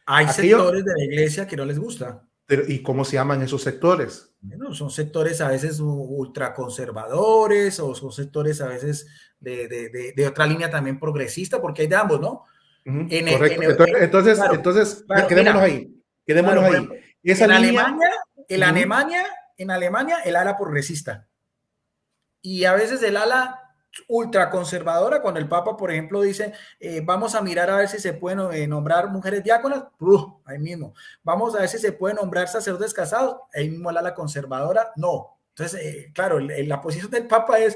Hay Aquello, sectores de la iglesia que no les gusta. ¿y cómo se llaman esos sectores? Bueno, son sectores a veces ultraconservadores o son sectores a veces de otra línea también progresista, porque hay de ambos, ¿no? Ujú, correcto. Claro, claro, Quedémonos mira, ahí. Quedémonos claro, por ahí. ejemplo, Esa en línea. Alemania, en Ujú. Alemania, en Alemania, el ala progresista. Y a veces el ala ultraconservadora, cuando el Papa, por ejemplo, dice, vamos a mirar a ver si se pueden nombrar mujeres diáconas, ahí mismo. Vamos a ver si se pueden nombrar sacerdotes casados, ahí mismo el ala conservadora, no. Entonces, claro, la posición del Papa es,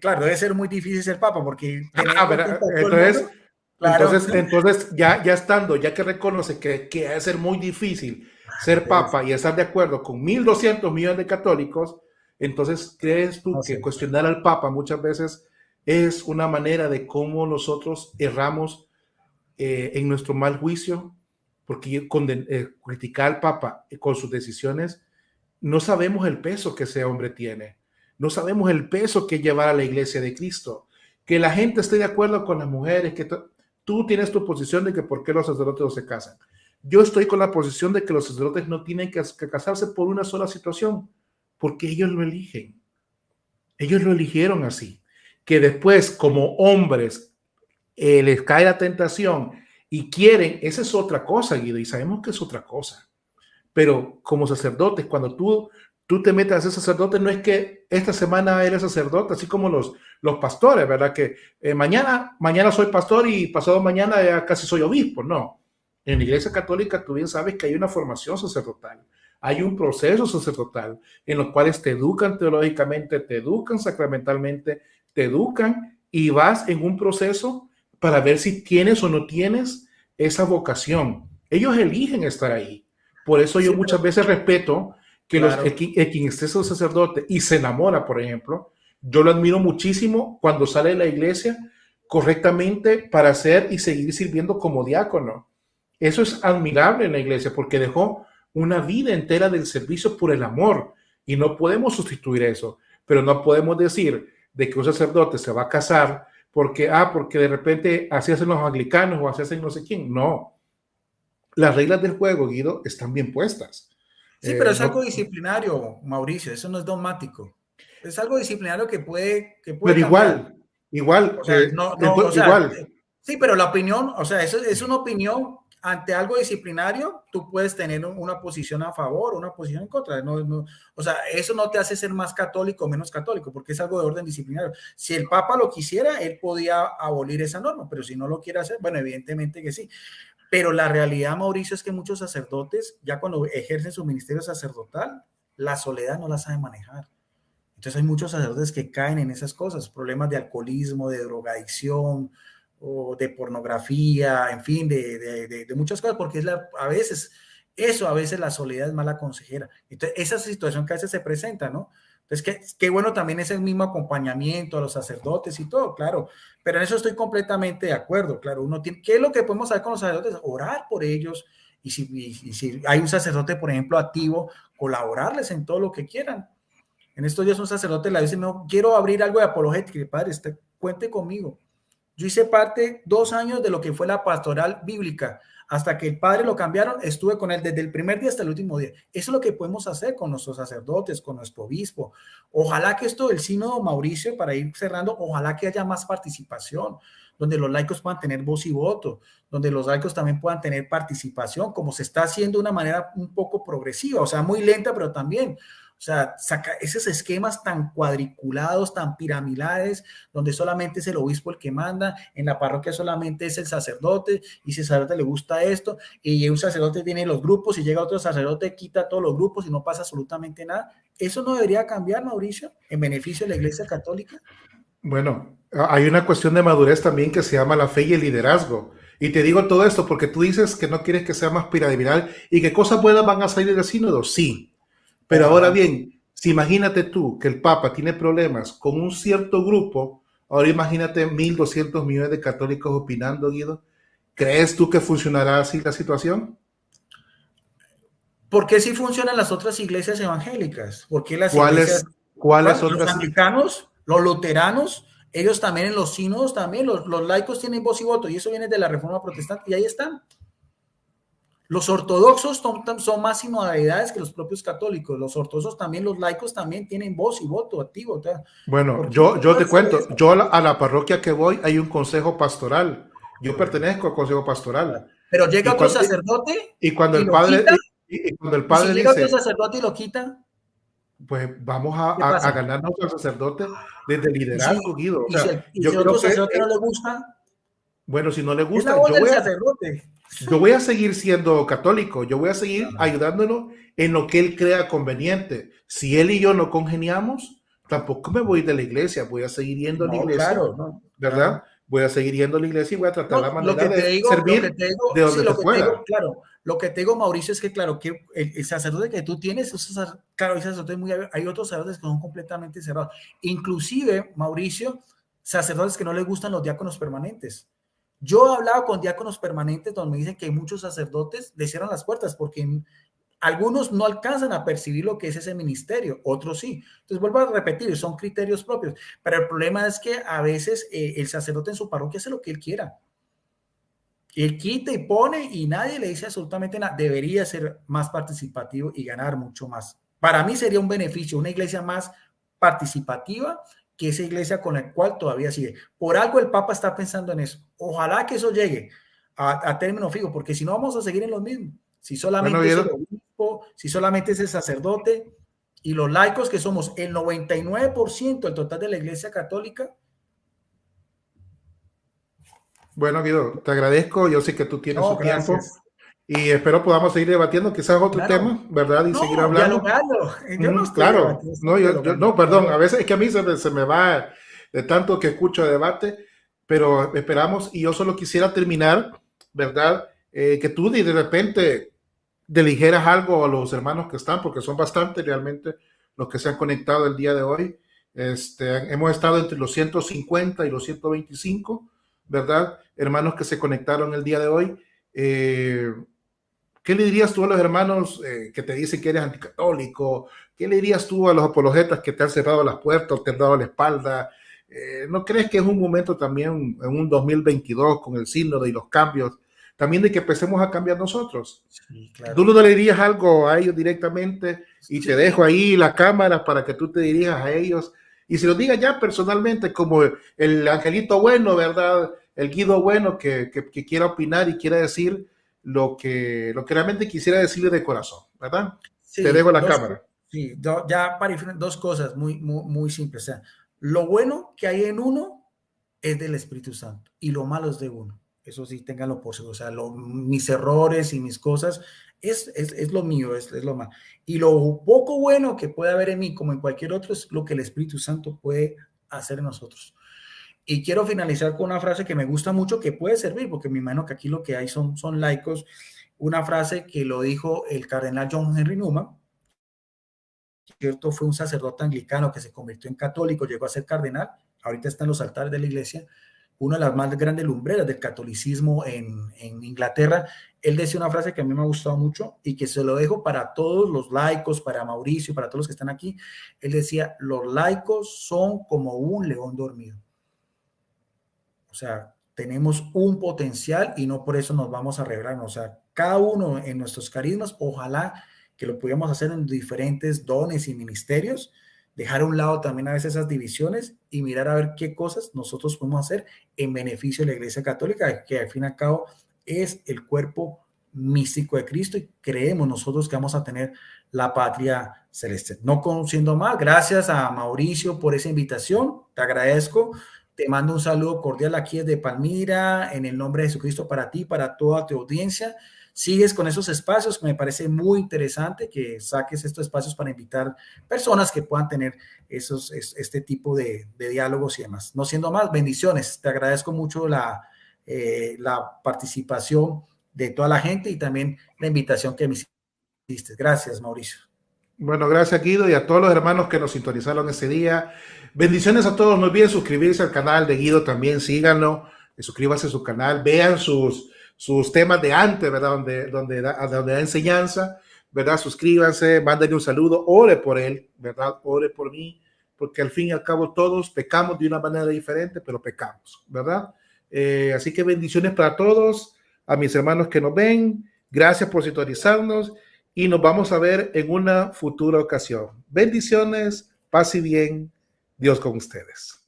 claro, debe ser muy difícil ser Papa, porque Ah, teniendo en verá, cuenta todo el mundo, claro. entonces ya estando, ya que reconoce que debe ser muy difícil ser Entonces, papa y estar de acuerdo con 1.200 millones de católicos, entonces ¿crees tú no que sé. cuestionar al papa muchas veces es una manera de cómo nosotros erramos en nuestro mal juicio? Porque criticar al papa con sus decisiones, no sabemos el peso que ese hombre tiene, no sabemos el peso que llevar a la iglesia de Cristo. Que la gente esté de acuerdo con las mujeres, que tú tienes tu posición de que por qué los sacerdotes no se casan. Yo estoy con la posición de que los sacerdotes no tienen que casarse por una sola situación, porque ellos lo eligen. Ellos lo eligieron así. Que después, como hombres, les cae la tentación y quieren, esa es otra cosa, Guido, y sabemos que es otra cosa. Pero como sacerdotes, cuando tú te metes a ser sacerdote, no es que esta semana eres sacerdote, así como los pastores, ¿verdad? Que mañana soy pastor y pasado mañana ya casi soy obispo, no. En la Iglesia Católica tú bien sabes que hay una formación sacerdotal, hay un proceso sacerdotal en los cuales te educan teológicamente, te educan sacramentalmente, te educan y vas en un proceso para ver si tienes o no tienes esa vocación. Ellos eligen estar ahí. Por eso yo Sí, muchas pero veces respeto que claro. quien esté siendo sacerdote y se enamora, por ejemplo, yo lo admiro muchísimo cuando sale de la iglesia correctamente para hacer y seguir sirviendo como diácono. Eso es admirable en la iglesia porque dejó una vida entera del servicio por el amor y no podemos sustituir eso, pero no podemos decir de que un sacerdote se va a casar porque de repente así hacen los anglicanos o así hacen no sé quién. No, las reglas del juego, Guido, están bien puestas. Sí, pero es algo No, disciplinario, Mauricio, eso no es dogmático. Es algo disciplinario que puede pero cambiar. igual, igual, O sea, no, no, o sea, igual. Sí, pero la opinión, o sea, eso es una opinión ante algo disciplinario, tú puedes tener una posición a favor, una posición en contra. O sea, eso no te hace ser más católico o menos católico, porque es algo de orden disciplinario. Si el Papa lo quisiera, él podía abolir esa norma, pero si no lo quiere hacer, bueno, evidentemente que sí. Pero la realidad, Mauricio, es que muchos sacerdotes, ya cuando ejercen su ministerio sacerdotal, la soledad no la saben manejar. Entonces hay muchos sacerdotes que caen en esas cosas, problemas de alcoholismo, de drogadicción, o de pornografía, en fin, de muchas cosas, porque a veces, a veces la soledad es mala consejera. Entonces, esa situación que a veces se presenta, ¿no? Entonces, qué bueno también ese mismo acompañamiento a los sacerdotes y todo, claro, pero en eso estoy completamente de acuerdo, claro, uno tiene, ¿qué es lo que podemos hacer con los sacerdotes? Orar por ellos, y si hay un sacerdote, por ejemplo, activo, colaborarles en todo lo que quieran. En estos días un sacerdote le dice, no, quiero abrir algo de apologética, padre, cuente conmigo. Yo hice parte 2 años de lo que fue la pastoral bíblica. Hasta que el padre lo cambiaron, estuve con él desde el primer día hasta el último día. Eso es lo que podemos hacer con nuestros sacerdotes, con nuestro obispo. Ojalá que esto del sínodo, Mauricio, para ir cerrando, ojalá que haya más participación, donde los laicos puedan tener voz y voto, donde los laicos también puedan tener participación, como se está haciendo de una manera un poco progresiva, o sea, muy lenta, pero también. O sea, saca esos esquemas tan cuadriculados, tan piramidales, donde solamente es el obispo el que manda, en la parroquia solamente es el sacerdote, y si al sacerdote le gusta esto, y un sacerdote tiene los grupos, y llega otro sacerdote, quita todos los grupos y no pasa absolutamente nada. ¿Eso no debería cambiar, Mauricio, en beneficio de la Iglesia Católica? Bueno, hay una cuestión de madurez también que se llama la fe y el liderazgo. Y te digo todo esto porque tú dices que no quieres que sea más piramidal y que cosas buenas van a salir del sínodo. Sí, pero ahora Ojalá. bien, si imagínate tú que el Papa tiene problemas con un cierto grupo, ahora imagínate 1.200 millones de católicos opinando, Guido. ¿Crees tú que funcionará así la situación? ¿Por qué sí funcionan las otras iglesias evangélicas? ¿Por qué las iglesias, ¿Cuáles los otras? anglicanos, los luteranos, ellos también en los sínodos, también los laicos tienen voz y voto, y eso viene de la Reforma Protestante, y ahí están. Los ortodoxos son más sinodalidades que los propios católicos. Los ortodoxos también, los laicos también tienen voz y voto activo. Bueno, ¿Por qué yo no te hacer cuento, eso? yo a la parroquia que voy hay un consejo pastoral. Yo pertenezco al consejo pastoral. Pero llega Y otro cuando, sacerdote y cuando y el lo padre, quita, y cuando el y si padre llega otro dice, sacerdote y lo quita, pues vamos ¿qué a pasa? ganarnos al sacerdote desde el Y si, liderazgo, Guido. O y si, sea, y yo si creo otro que, sacerdote no le gusta, bueno, si no le es la gusta, voz del sacerdote. yo voy a seguir siendo católico, yo voy a seguir Claro. ayudándolo en lo que él crea conveniente. Si él y yo no congeniamos, tampoco me voy de la iglesia, voy a seguir yendo a la No, iglesia, claro, no, ¿verdad? claro. Voy a seguir yendo a la iglesia y voy a tratar la No, manera de lo que servir te digo, de sí, donde se lo que te digo, pueda. claro, lo que te digo, Mauricio, es que claro, que el sacerdote que tú tienes, claro, hay sacerdotes hay otros sacerdotes que son completamente cerrados. Inclusive, Mauricio, sacerdotes que no les gustan los diáconos permanentes. Yo he hablado con diáconos permanentes donde me dicen que muchos sacerdotes le cierran las puertas porque algunos no alcanzan a percibir lo que es ese ministerio, otros sí. Entonces, vuelvo a repetir, son criterios propios, pero el problema es que a veces el sacerdote en su parroquia hace lo que él quiera. Él quita y pone y nadie le dice absolutamente nada. Debería ser más participativo y ganar mucho más. Para mí sería un beneficio, una iglesia más participativa que esa iglesia con la cual todavía sigue. Por algo el Papa está pensando en eso. Ojalá que eso llegue a término fijo, porque si no vamos a seguir en lo mismo. Si Bueno, solamente es el Guido, obispo, si solamente es el sacerdote y los laicos, que somos el 99% del total de la iglesia católica. bueno, Guido, te agradezco. Yo sé que tú tienes No, su tiempo gracias. y espero podamos seguir debatiendo quizás otro Claro. tema, ¿verdad? Y seguir No, hablando. dialogando. Yo no estoy Claro, debatiendo, no, estamos dialogando. no, perdón, a Claro. veces es que a mí se me va de tanto que escucho debate, pero esperamos y yo solo quisiera terminar, ¿verdad? Que tú de repente dijeras algo a los hermanos que están, porque son bastantes realmente los que se han conectado el día de hoy. Hemos estado entre los 150 y los 125, ¿verdad? Hermanos que se conectaron el día de hoy. ¿Qué le dirías tú a los hermanos que te dicen que eres anticatólico? ¿Qué le dirías tú a los apologetas que te han cerrado las puertas o te han dado la espalda? ¿No crees que es un momento también en un 2022 con el sínodo y los cambios, también de que empecemos a cambiar nosotros? Sí, ¿Tú claro. no le dirías algo a ellos directamente? Y te dejo Sí, ahí la cámara para que tú te dirijas a ellos. Y si lo digas ya personalmente, como el angelito bueno, ¿verdad? el Guido bueno que quiera opinar y quiera decir lo que realmente quisiera decirle de corazón, ¿verdad? Te Sí, dejo la cámara. sí, ya para ir, dos cosas muy simples. O sea, lo bueno que hay en uno es del Espíritu Santo y lo malo es de uno. Eso sí, ténganlo por seguro. O sea, mis errores y mis cosas es lo mío, es lo malo. Y lo poco bueno que puede haber en mí, como en cualquier otro, es lo que el Espíritu Santo puede hacer en nosotros. Y quiero finalizar con una frase que me gusta mucho, que puede servir, porque me imagino que aquí lo que hay son laicos. Una frase que lo dijo el cardenal John Henry Newman, ¿cierto? Fue un sacerdote anglicano que se convirtió en católico, llegó a ser cardenal, ahorita está en los altares de la iglesia, una de las más grandes lumbreras del catolicismo en Inglaterra. Él decía una frase que a mí me ha gustado mucho y que se lo dejo para todos los laicos, para Mauricio, para todos los que están aquí. Él decía, los laicos son como un león dormido. O sea, tenemos un potencial y no por eso nos vamos a revelar. O sea, cada uno en nuestros carismas, ojalá que lo pudiéramos hacer en diferentes dones y ministerios, dejar a un lado también a veces esas divisiones y mirar a ver qué cosas nosotros podemos hacer en beneficio de la Iglesia Católica, que al fin y al cabo es el cuerpo místico de Cristo y creemos nosotros que vamos a tener la patria celeste. No conociendo más, gracias a Mauricio por esa invitación, te agradezco. Te mando un saludo cordial aquí desde Palmira, en el nombre de Jesucristo para ti, para toda tu audiencia. Sigues con esos espacios, me parece muy interesante que saques estos espacios para invitar personas que puedan tener este tipo de diálogos y demás. No siendo más, bendiciones. Te agradezco mucho la participación de toda la gente y también la invitación que me hiciste. Gracias, Mauricio. Bueno, gracias Guido y a todos los hermanos que nos sintonizaron ese día. Bendiciones a todos. No olviden suscribirse al canal de Guido también, síganlo, suscríbanse a su canal, vean sus temas de antes, ¿verdad? Donde da enseñanza, ¿verdad? Suscríbanse, mándenle un saludo, ore por él, ¿verdad? Ore por mí, porque al fin y al cabo todos pecamos de una manera diferente, pero pecamos, ¿verdad? Así que bendiciones para todos, a mis hermanos que nos ven, gracias por sintonizarnos y nos vamos a ver en una futura ocasión. Bendiciones, paz y bien, Dios con ustedes.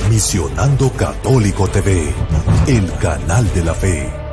Misionando Católico TV, el canal de la fe.